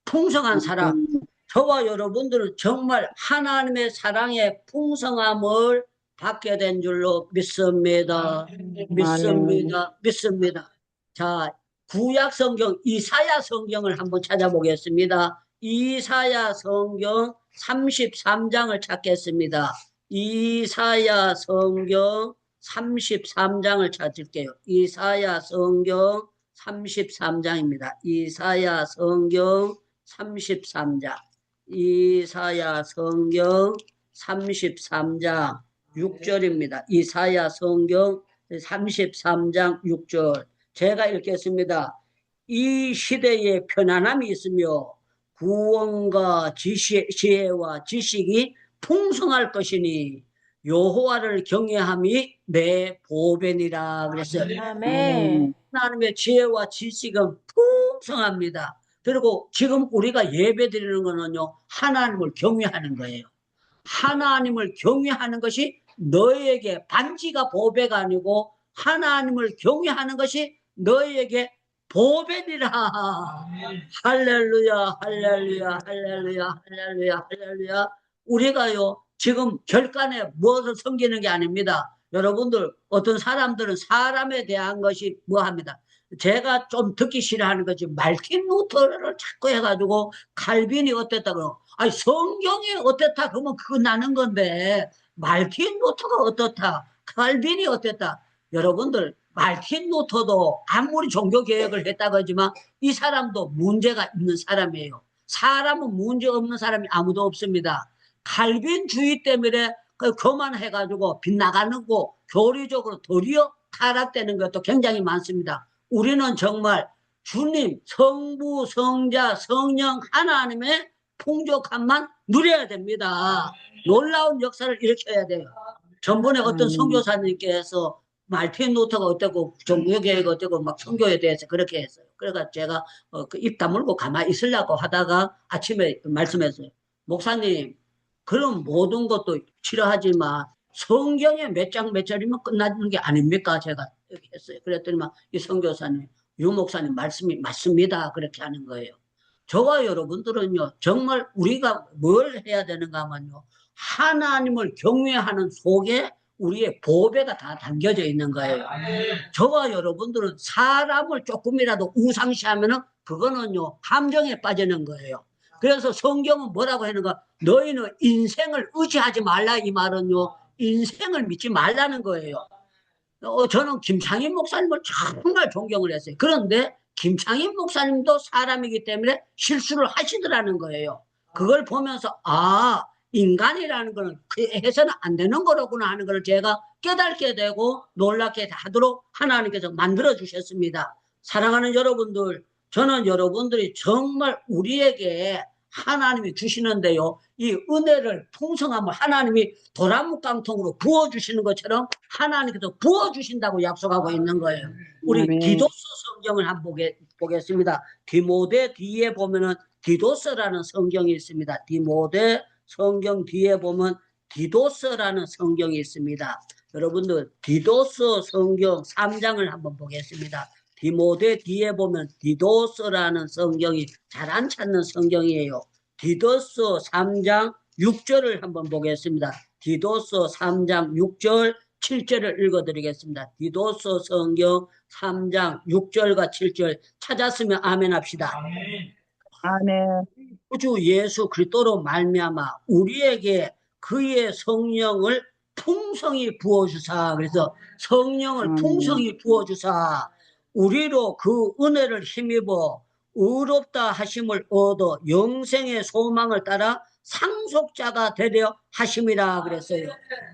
풍성한 사랑. 저와 여러분들은 정말 하나님의 사랑의 풍성함을 받게 된 줄로 믿습니다. 믿습니다. 믿습니다. 자, 구약 성경 이사야 성경을 한번 찾아보겠습니다. 이사야 성경 33장을 찾겠습니다. 이사야 성경 33장을 찾을게요. 이사야 성경 33장입니다. 이사야 성경 33장. 이사야 성경 33장 6절입니다. 이사야 성경 33장 6절. 제가 읽겠습니다. 이 시대에 편안함이 있으며 구원과 지혜와 지식이 풍성할 것이니 여호와를 경외함이 내 보배니라 그랬어요. 아멘. 하나님의 지혜와 지식은 풍성합니다. 그리고 지금 우리가 예배 드리는 거는요, 하나님을 경외하는 거예요. 하나님을 경외하는 것이 너희에게 반지가 보배가 아니고 하나님을 경외하는 것이 너희에게 보배니라. 할렐루야, 할렐루야, 할렐루야, 할렐루야, 할렐루야. 우리가요, 지금 결간에 무엇을 섬기는 게 아닙니다. 여러분들, 어떤 사람들은 사람에 대한 것이 뭐 합니다. 제가 좀 듣기 싫어하는 거지. 말틴 루터를 자꾸 해가지고 칼빈이 어땠다 그러고, 아니 성경이 어땠다 그러면 그거 나는 건데 말틴 루터가 어떻다, 칼빈이 어땠다. 여러분들, 말틴 루터도 아무리 종교개혁을 했다고 하지만 이 사람도 문제가 있는 사람이에요. 사람은 문제 없는 사람이 아무도 없습니다. 칼빈주의 때문에 그만해가지고 빗나가는 거 교리적으로 도리어 타락되는 것도 굉장히 많습니다. 우리는 정말 주님, 성부, 성자, 성령 하나님의 풍족함만 누려야 됩니다. 놀라운 역사를 일으켜야 돼요. 전번에 어떤 선교사님께서 말틴 루터가 어때고 종교개혁 어때고 막 선교에 대해서 그렇게 했어요. 그러니까 제가 입 다물고 가만히 있으려고 하다가 아침에 말씀했어요. 목사님, 그런 모든 것도 필요하지만 성경에 몇 장 몇 절이면 끝나는 게 아닙니까? 제가 이렇게 했어요. 그랬더니만 이 선교사님, 유 목사님 말씀이 맞습니다. 그렇게 하는 거예요. 저와 여러분들은요, 정말 우리가 뭘 해야 되는가 하면요, 하나님을 경외하는 속에 우리의 보배가 다 담겨져 있는 거예요. 저와 여러분들은 사람을 조금이라도 우상시하면은 그거는요, 함정에 빠지는 거예요. 그래서 성경은 뭐라고 하는가? 너희는 인생을 의지하지 말라, 이 말은요, 인생을 믿지 말라는 거예요. 저는 김창인 목사님을 정말 존경을 했어요. 그런데 김창인 목사님도 사람이기 때문에 실수를 하시더라는 거예요. 그걸 보면서 인간이라는 거는 해서는 안 되는 거로구나 하는 걸 제가 깨닫게 되고 놀랍게 하도록 하나님께서 만들어 주셨습니다. 사랑하는 여러분들, 저는 여러분들이 정말 우리에게 하나님이 주시는데요, 이 은혜를 풍성함을 하나님이 도라묵깡통으로 부어주시는 것처럼 하나님께서 부어주신다고 약속하고 있는 거예요. 우리 아멘. 디도스 성경을 한번 보겠습니다. 디모데 뒤에 보면은 디도스라는 성경이 있습니다. 디모데 성경 뒤에 보면 디도스라는 성경이 있습니다. 여러분들 디도스 성경 3장을 한번 보겠습니다. 디모데 뒤에 보면 디도스라는 성경이 잘 안 찾는 성경이에요. 디도스 3장 6절을 한번 보겠습니다. 디도스 3장 6절 7절을 읽어드리겠습니다. 디도스 성경 3장 6절과 7절 찾았으면 아멘 합시다. 아멘. 주 예수 그리스도로 말미암아 우리에게 그의 성령을 풍성히 부어주사. 그래서 성령을 풍성히 부어주사 우리로 그 은혜를 힘입어 의롭다 하심을 얻어 영생의 소망을 따라 상속자가 되려 하심이라 그랬어요.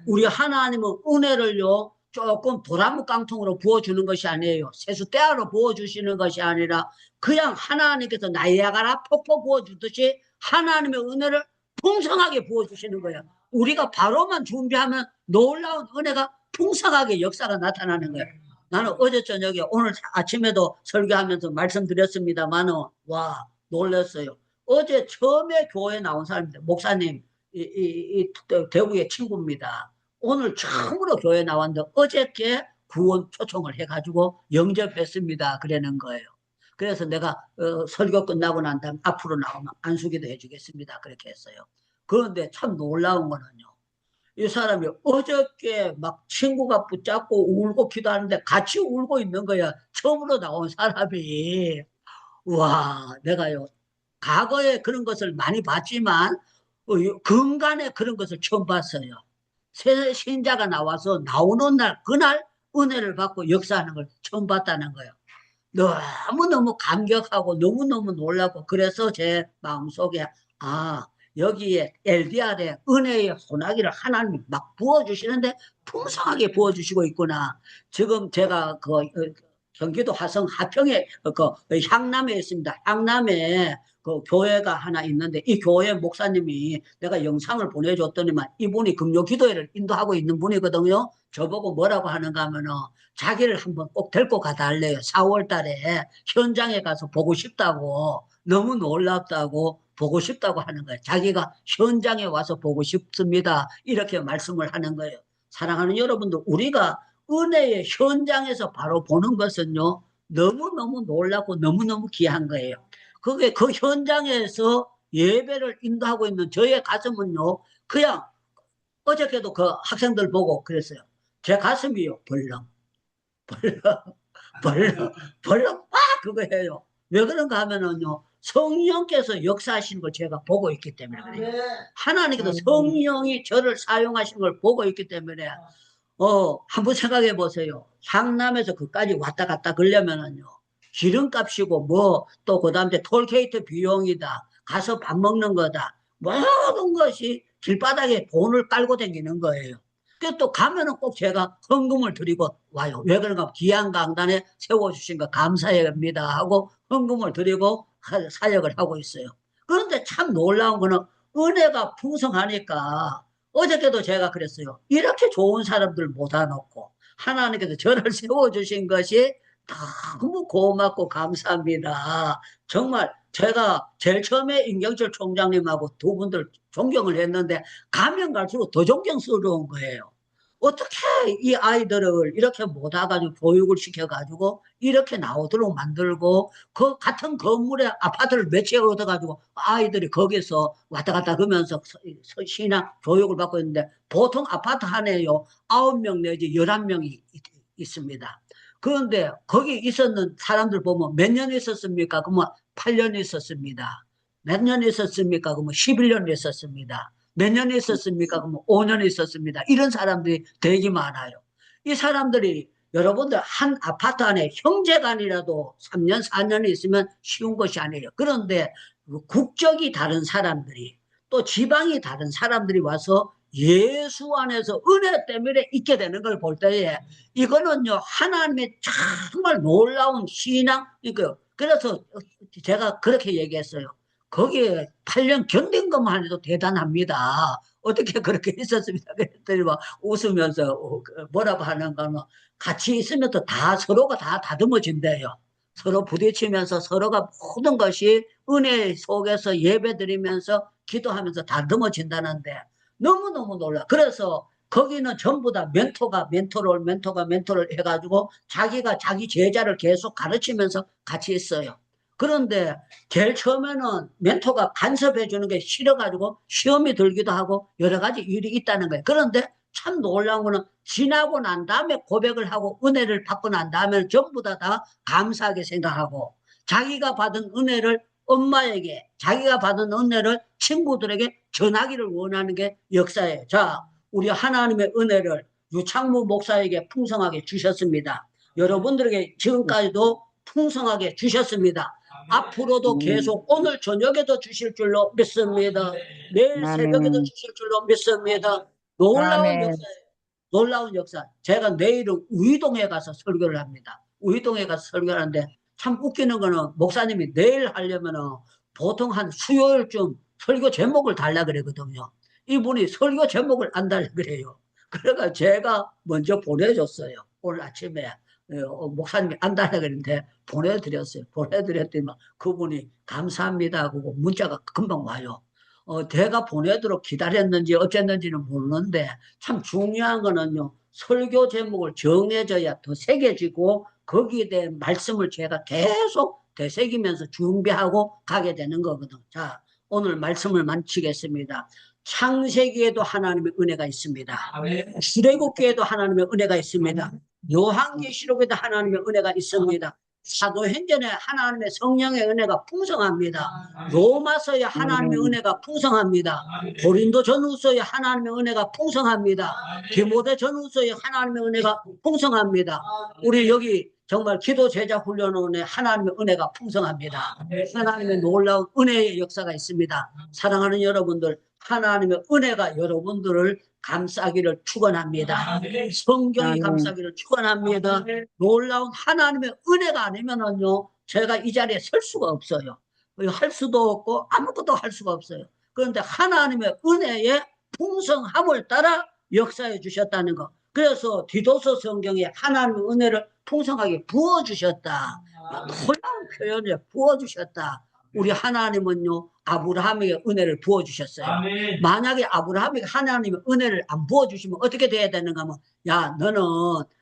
우리 하나님은 은혜를요 조금 도라묵깡통으로 부어주는 것이 아니에요. 세수대야로 부어주시는 것이 아니라 그냥 하나님께서 나이아가라 폭포 부어주듯이 하나님의 은혜를 풍성하게 부어주시는 거예요. 우리가 바로만 준비하면 놀라운 은혜가 풍성하게 역사가 나타나는 거예요. 나는 어제 저녁에 오늘 아침에도 설교하면서 말씀드렸습니다만은 와 놀랐어요. 어제 처음에 교회 나온 사람인데 목사님 대구의 친구입니다. 오늘 처음으로 교회 나왔는데 어저께 구원 초청을 해가지고 영접했습니다. 그러는 거예요. 그래서 내가 설교 끝나고 난 다음 앞으로 나오면 안수기도 해주겠습니다. 그렇게 했어요. 그런데 참 놀라운 거는요. 이 사람이 어저께 막 친구가 붙잡고 울고 기도하는데 같이 울고 있는 거야. 처음으로 나온 사람이. 와, 내가요. 과거에 그런 것을 많이 봤지만 근간에 그런 것을 처음 봤어요. 새 신자가 나와서 나오는 날 그날 은혜를 받고 역사하는 걸 처음 봤다는 거예요. 너무너무 감격하고 너무너무 놀라고 그래서 제 마음속에 여기에 LDR에 은혜의 소나기를 하나님이 막 부어주시는데 풍성하게 부어주시고 있구나. 지금 제가 경기도 화성 하평에 향남에 있습니다. 향남에 그 교회가 하나 있는데 이 교회 목사님이 내가 영상을 보내줬더니만 이분이 금요 기도회를 인도하고 있는 분이거든요. 저보고 뭐라고 하는가 하면은 자기를 한번 꼭 데리고 가달래요. 4월 달에 현장에 가서 보고 싶다고 너무 놀랍다고 보고 싶다고 하는 거예요. 자기가 현장에 와서 보고 싶습니다. 이렇게 말씀을 하는 거예요. 사랑하는 여러분들, 우리가 은혜의 현장에서 바로 보는 것은요, 너무너무 놀랍고 너무너무 귀한 거예요. 그게 그 현장에서 예배를 인도하고 있는 저의 가슴은요, 그냥 어저께도 그 학생들 보고 그랬어요. 제 가슴이요, 벌렁, 벌렁, 그거예요. 왜 그런가 하면은요, 성령께서 역사하시는 걸 제가 보고 있기 때문에 그래요. 하나님께서 성령이 저를 사용하시는 걸 보고 있기 때문에 한번 생각해 보세요. 향남에서 그까지 왔다 갔다 그러려면은요, 기름값이고 또 그다음에 톨게이트 비용이다. 가서 밥 먹는 거다. 모든 것이 길바닥에 돈을 깔고 다니는 거예요. 그 또 가면은 꼭 제가 헌금을 드리고 와요. 왜 그런가? 귀한 강단에 세워주신 거 감사합니다 하고 헌금을 드리고 사역을 하고 있어요. 그런데 참 놀라운 거는 은혜가 풍성하니까 어저께도 제가 그랬어요. 이렇게 좋은 사람들 모아놓고 하나님께서 저를 세워주신 것이 너무 고맙고 감사합니다. 정말 제가 제일 처음에 임경철 총장님하고 두 분들 존경을 했는데 가면 갈수록 더 존경스러운 거예요. 어떻게 이 아이들을 이렇게 못와가지고 교육을 시켜가지고 이렇게 나오도록 만들고 그 같은 건물에 아파트를 몇 채 얻어가지고 아이들이 거기서 왔다 갔다 그러면서 신앙 교육을 받고 있는데 보통 아파트 안에요 9명 내지 11명이 있습니다. 그런데 거기 있었는 사람들 보면 몇 년 있었습니까? 그러면 8년 있었습니다. 몇 년 있었습니까? 그러면 11년 있었습니다. 몇 년 있었습니까? 그러면 5년 있었습니다. 이런 사람들이 되게 많아요. 이 사람들이 여러분들 한 아파트 안에 형제간이라도 3년, 4년 있으면 쉬운 것이 아니에요. 그런데 국적이 다른 사람들이 또 지방이 다른 사람들이 와서 예수 안에서 은혜 때문에 있게 되는 걸 볼 때에 이거는요 하나님의 정말 놀라운 신앙이고요. 그래서 제가 그렇게 얘기했어요. 거기에 8년 견딘 것만 해도 대단합니다. 어떻게 그렇게 있었습니까? 그랬더니 막 웃으면서 뭐라고 하는 거는 같이 있으면 또 다 서로가 다 다듬어진대요. 서로 부딪히면서 서로가 모든 것이 은혜 속에서 예배 드리면서 기도하면서 다듬어진다는데 너무너무 놀라. 그래서 거기는 전부 다 멘토를 해가지고 자기가 자기 제자를 계속 가르치면서 같이 있어요. 그런데 제일 처음에는 멘토가 간섭해 주는 게 싫어가지고 시험이 들기도 하고 여러 가지 일이 있다는 거예요. 그런데 참 놀라운 거는 지나고 난 다음에 고백을 하고 은혜를 받고 난 다음에 전부 다 감사하게 생각하고 자기가 받은 은혜를 엄마에게 자기가 받은 은혜를 친구들에게 전하기를 원하는 게 역사예요. 자, 우리 하나님의 은혜를 유창무 목사에게 풍성하게 주셨습니다. 여러분들에게 지금까지도 풍성하게 주셨습니다. 앞으로도 계속 오늘 저녁에도 주실 줄로 믿습니다. 내일 새벽에도 주실 줄로 믿습니다. 놀라운 아멘. 역사예요. 놀라운 역사. 제가 내일은 우이동에 가서 설교를 합니다. 우이동에 가서 설교를 하는데 참 웃기는 거는 목사님이 내일 하려면은 보통 한 수요일쯤 설교 제목을 달라 그러거든요. 이분이 설교 제목을 안 달라 그래요. 그러니까 제가 먼저 보내줬어요. 오늘 아침에 목사님이 안 달라 그랬는데 보내드렸어요. 보내드렸더니 그분이 감사합니다 하고 문자가 금방 와요. 제가 보내도록 기다렸는지 어쨌는지는 모르는데 참 중요한 거는요. 설교 제목을 정해져야 더 새겨지고 거기에 대한 말씀을 제가 계속 되새기면서 준비하고 가게 되는 거거든. 자, 오늘 말씀을 마치겠습니다. 창세기에도 하나님의 은혜가 있습니다. 출애굽기에도 하나님의 은혜가 있습니다. 요한계시록에도 하나님의 은혜가 있습니다. 사도행전에 하나님의 성령의 은혜가 풍성합니다. 로마서에 하나님의 은혜가 풍성합니다. 고린도 전후서에 하나님의 은혜가 풍성합니다. 디모데 전후서에 하나님의 은혜가 풍성합니다. 우리 여기 정말 기도 제자 훈련원에 하나님의 은혜가 풍성합니다. 하나님의 놀라운 은혜의 역사가 있습니다. 사랑하는 여러분들, 하나님의 은혜가 여러분들을 감싸기를 축원합니다. 성경이 감싸기를 축원합니다. 놀라운 하나님의 은혜가 아니면은요, 제가 이 자리에 설 수가 없어요. 할 수도 없고 아무것도 할 수가 없어요. 그런데 하나님의 은혜의 풍성함을 따라 역사해 주셨다는 거. 그래서 디도서 성경에 하나님의 은혜를 풍성하게 부어주셨다. 놀라운 표현을 부어주셨다. 우리 하나님은요, 아브라함에게 은혜를 부어주셨어요. 만약에 아브라함에게 하나님의 은혜를 안 부어주시면 어떻게 돼야 되는가 하면, 야, 너는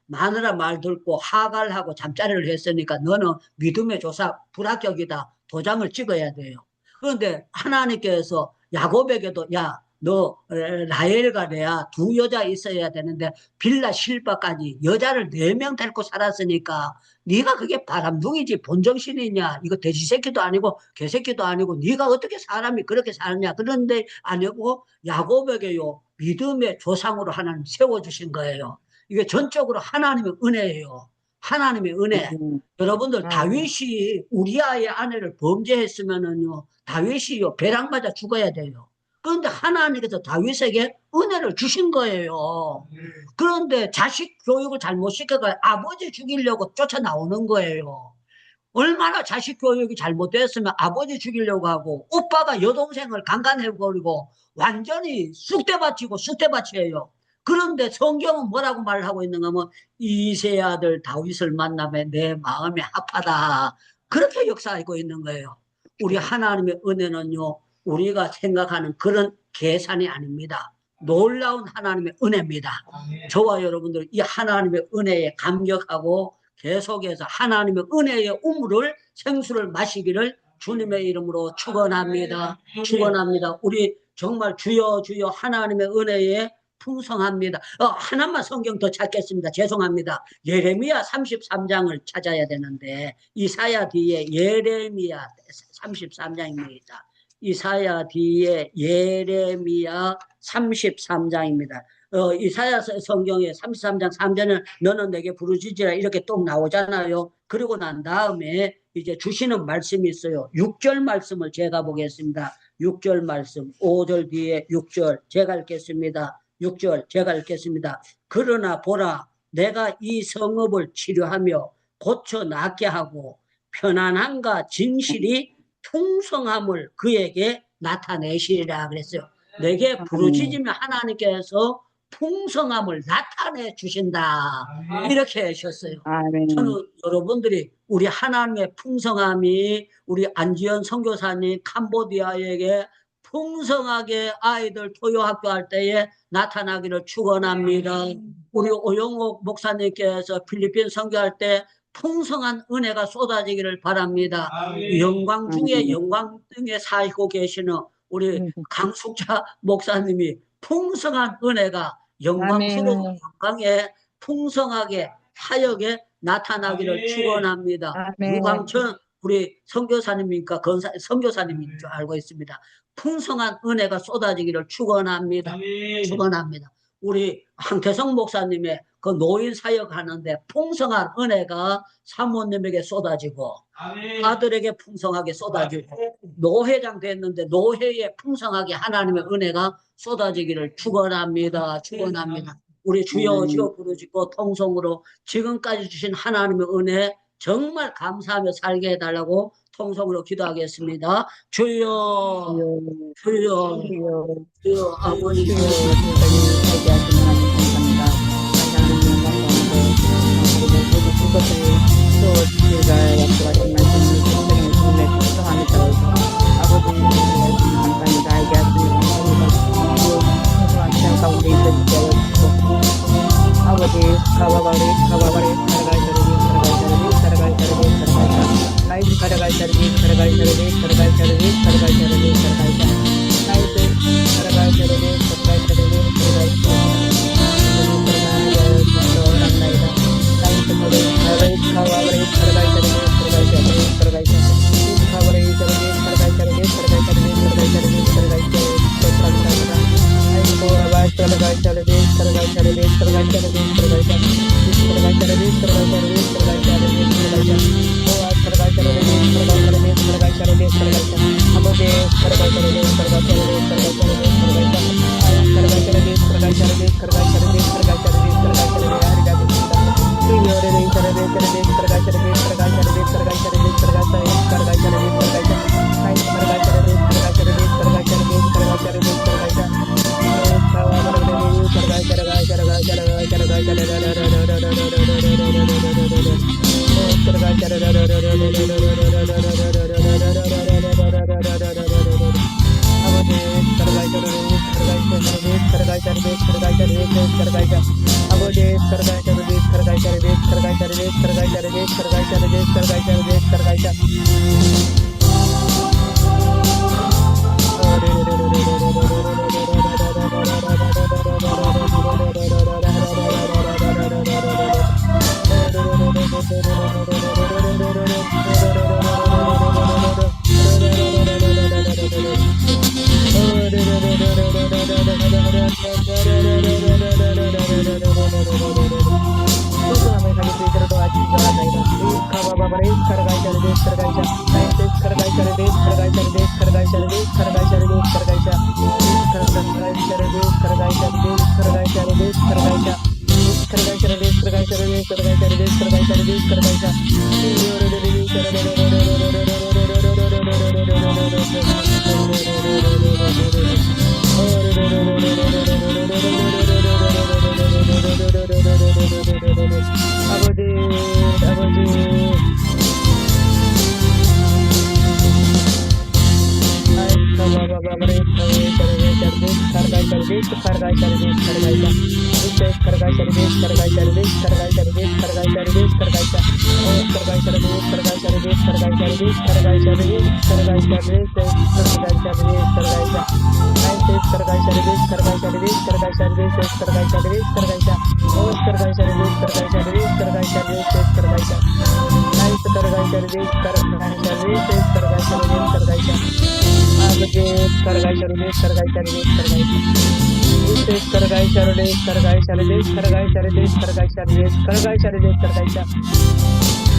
마누라 말 듣고 하갈하고 잠자리를 했으니까 너는 믿음의 조사 불합격이다. 도장을 찍어야 돼요. 그런데 하나님께서 야곱에게도, 야, 너 라헬과 레아 두 여자 있어야 되는데 빌라 실바까지 여자를 4명 데리고 살았으니까 네가 그게 바람둥이지 본정신이냐, 이거 돼지 새끼도 아니고 개새끼도 아니고 네가 어떻게 사람이 그렇게 사느냐. 그런데 아니고 야곱에게요 믿음의 조상으로 하나님 세워주신 거예요. 이게 전적으로 하나님의 은혜예요. 하나님의 은혜. 여러분들 다윗이 우리아의 아내를 범죄했으면은요 다윗이요 벼락 맞아 죽어야 돼요. 그런데 하나님께서 다윗에게 은혜를 주신 거예요. 그런데 자식 교육을 잘못 시켜가 아버지 죽이려고 쫓아 나오는 거예요. 얼마나 자식 교육이 잘못됐으면 아버지 죽이려고 하고 오빠가 여동생을 강간해버리고 완전히 쑥대밭이고 쑥대밭이에요. 그런데 성경은 뭐라고 말하고 있는가 하면 이세 아들 다윗을 만나면 내 마음이 아파다. 그렇게 역사하고 있는 거예요. 우리 하나님의 은혜는요, 우리가 생각하는 그런 계산이 아닙니다. 놀라운 하나님의 은혜입니다. 저와 여러분들 이 하나님의 은혜에 감격하고 계속해서 하나님의 은혜의 우물을 생수를 마시기를 주님의 이름으로 축원합니다. 축원합니다. 우리 정말 주여 주여 하나님의 은혜에 풍성합니다. 하나만 성경 더 찾겠습니다. 죄송합니다. 예레미야 33장을 찾아야 되는데 이사야 뒤에 예레미야 33장입니다. 이사야 뒤에 예레미야 33장입니다. 이사야 성경에 33장 3절은 너는 내게 부르짖으라 이렇게 또 나오잖아요. 그리고 난 다음에 이제 주시는 말씀이 있어요. 6절 말씀을 제가 보겠습니다. 6절 말씀 5절 뒤에 6절 제가 읽겠습니다. 6절 제가 읽겠습니다. 그러나 보라 내가 이 성읍을 치료하며 고쳐 낫게 하고 편안함과 진실이 풍성함을 그에게 나타내시리라 그랬어요. 내게 부르짖으면 하나님께서 풍성함을 나타내 주신다. 이렇게 하셨어요. 아멘. 저는 여러분들이 우리 하나님의 풍성함이 우리 안지연 선교사님 캄보디아에게 풍성하게 아이들 토요학교 할 때에 나타나기를 축원합니다. 우리 오영옥 목사님께서 필리핀 선교할 때 풍성한 은혜가 쏟아지기를 바랍니다. 영광 중에 영광 등에 사시고 계시는 우리 강숙자 목사님이 풍성한 은혜가 영광스러운 영광에 풍성하게 사역에 나타나기를 축원합니다. 유광천 우리 선교사님이니까 선교사님인 줄 알고 있습니다. 풍성한 은혜가 쏟아지기를 축원합니다. 축원합니다. 우리 황태성 목사님의 그 노인 사역하는데 풍성한 은혜가 사모님에게 쏟아지고 아들에게 풍성하게 쏟아지고 노회장 됐는데 노회에 풍성하게 하나님의 은혜가 쏟아지기를 축원합니다. 축원합니다. 우리 주여 주여 부르짖고 통성으로 지금까지 주신 하나님의 은혜 정말 감사하며 살게 해달라고 통성으로 기도하겠습니다. 주여 주여 주여 아버지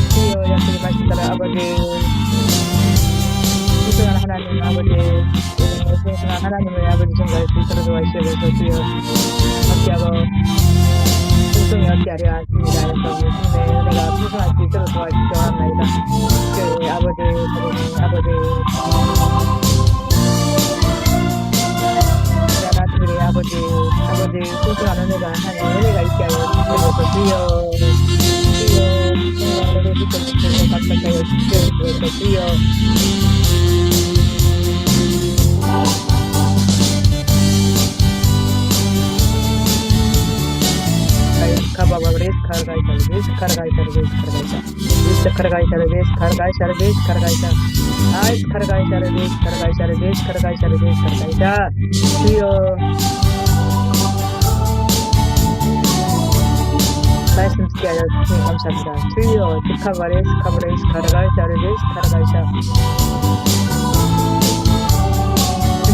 주여 약속의 말씀 따라 아버지 풍성한 하나님 아버지 풍성한 하나님의 아버지 정말 빛으로 도와주셔서 주여 함께하고 풍성히 함께하려 하십니다. 예수님의 은혜가 풍성할 수 있도록 도와주시오 합나이다. 그 아버지 하나님 아버지 나들의 아버지 풍성한 은혜가 하나님 은혜가 있게 하여 주셔서 주여 주여 주여 감사하여 주셔서 주여 말씀 듣게 하여 주시니 감사합니다. 주여 스카바레스 카브레스 카라갈샤 르베스 카라갈샤 주님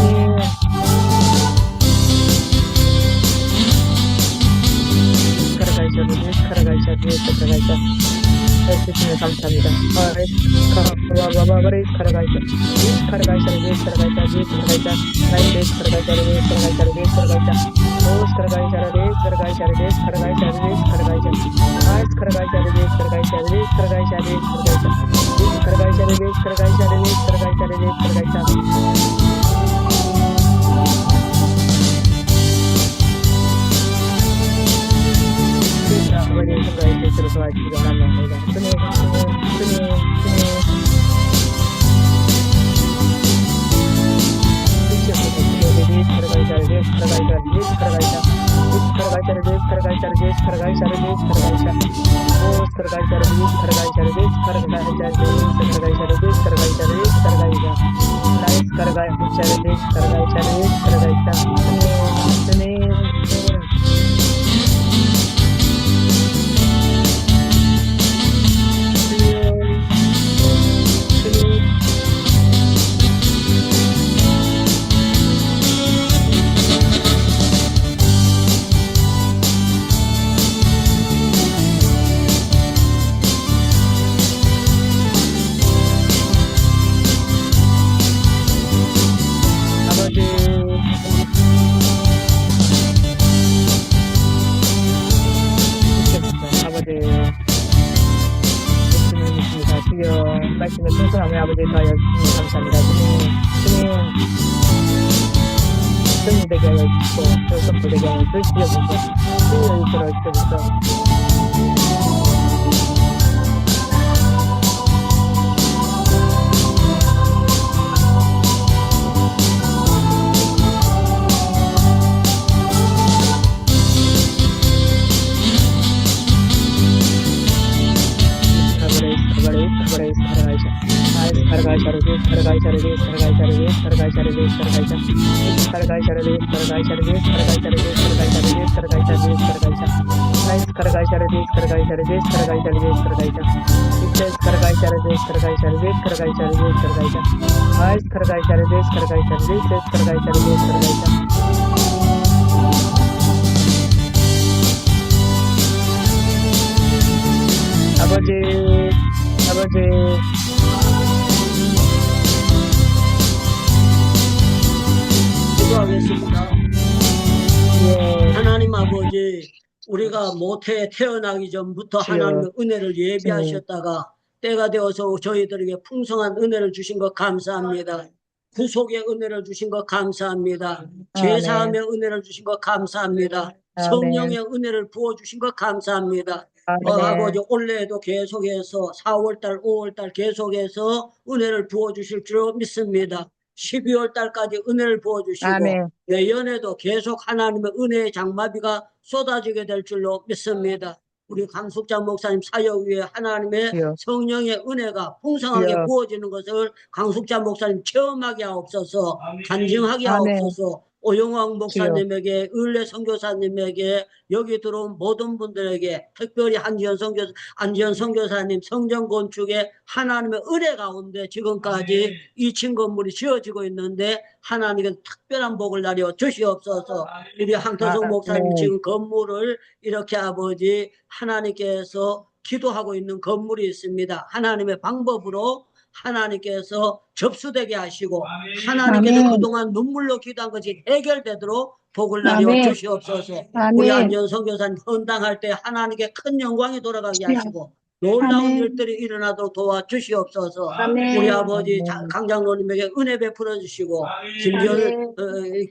카라갈샤 르베스 카라갈샤 르베스 카라갈샤 해주시면 감사합니다. 바바바바바레스 카라갈샤 르베스 카라갈샤 르베스 카라갈샤 르베스 카라갈샤 나이베스 카라갈샤 르베스 카라갈샤 르베스 카라갈샤 오스 카라갈샤 르베스 카라갈샤 르베스 카라갈샤 르베스 카라갈샤 아이스 카라갈샤 르베스 카라갈샤 르베스 카라갈샤 르베스 카라갈샤 르베스 카라갈샤 르베스 카라갈샤 르베스 카라갈샤 아버지 생각이 될수록 도와주시기 원합니다. 주님 말씀을 풍성함을 아버지 더하여 주시니 감사합니다. 주님 되게 하여 주시고 또 선포되게 하여 주시옵소서. 주여 이끌어 주옵소서. 아버지 기도하겠습니다. 예. 하나님 아버지, 우리가 모태에 태어나기 전부터 주여. 하나님의 은혜를 예비하셨다가 때가 되어서 저희들에게 풍성한 은혜를 주신 것 감사합니다. 구속의 은혜를 주신 것 감사합니다. 죄사함의 은혜를 주신 것 감사합니다. 성령의 은혜를 부어주신 것 감사합니다. 아버지 올해에도 계속해서 4월달, 5월달 계속해서 은혜를 부어주실 줄 믿습니다. 12월달까지 은혜를 부어주시고 아멘. 내년에도 계속 하나님의 은혜의 장마비가 쏟아지게 될 줄로 믿습니다. 우리 강숙장 목사님 사역 위에 하나님의 주여. 성령의 은혜가 풍성하게 주여. 부어지는 것을 강숙장 목사님 체험하게 하옵소서, 간증하게 아멘. 하옵소서. 오영왕 목사님에게, 을래 선교사님에게, 여기 들어온 모든 분들에게, 특별히 안지현 선교사님 성전 건축에 하나님의 은혜 가운데 지금까지 2층 건물이 지어지고 있는데 하나님께 특별한 복을 나려 주시옵소서. 우리 황토성 목사님 지금 건물을 이렇게 아버지 하나님께서 기도하고 있는 건물이 있습니다. 하나님의 방법으로 하나님께서 접수되게 하시고 하나님께서 아멘. 그동안 눈물로 기도한 것이 해결되도록 복을 나려 아멘. 주시옵소서. 아멘. 우리 안전 선교사님 헌당할 때 하나님께 큰 영광이 돌아가게 하시고 놀라운 아멘. 일들이 일어나도록 도와주시옵소서. 아멘. 우리 아버지 아멘. 강장로님에게 은혜 베풀어 주시고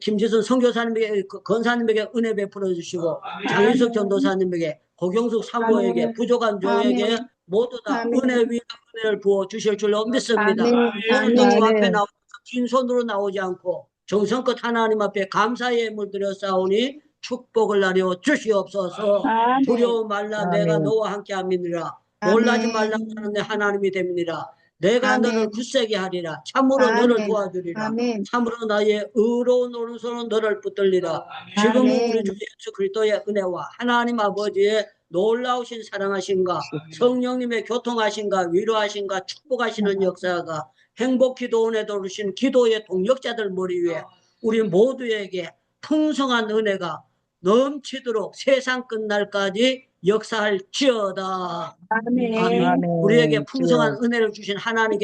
김지선 선교사님에게 권사님에게 은혜 베풀어 주시고 장희석 전도사님에게 고경숙 사모에게 아멘. 부족한 종에게 아멘. 모두 다 아멘. 은혜 위에 은혜를 부어 주실 줄로 믿습니다. 아멘. 오늘도 주 아멘. 앞에 나오서 빈손으로 나오지 않고 정성껏 하나님 앞에 감사의 예물 드려 싸우니 축복을 나려 주시옵소서. 아멘. 두려워 말라. 아멘. 내가 너와 함께 함이니라. 아멘. 놀라지 말라. 나는 내 하나님이 됨이니라. 내가 아멘. 너를 굳세게 하리라. 참으로 아멘. 너를 도와주리라. 아멘. 참으로 나의 의로운 오른손은 너를 붙들리라. 지금 아멘. 우리 주 예수 그리스도의 은혜와 하나님 아버지의 놀라우신 사랑하신가, 성령님의 교통하신가, 위로하신가, 축복하시는 역사가 행복기도원에 도르신 기도의 동역자들 머리 위에 우리 모두에게 풍성한 은혜가 넘치도록 세상 끝날까지 역사할지어다. 아멘. 아멘. 아멘. 우리에게 풍성한 주여. 은혜를 주신 하나님께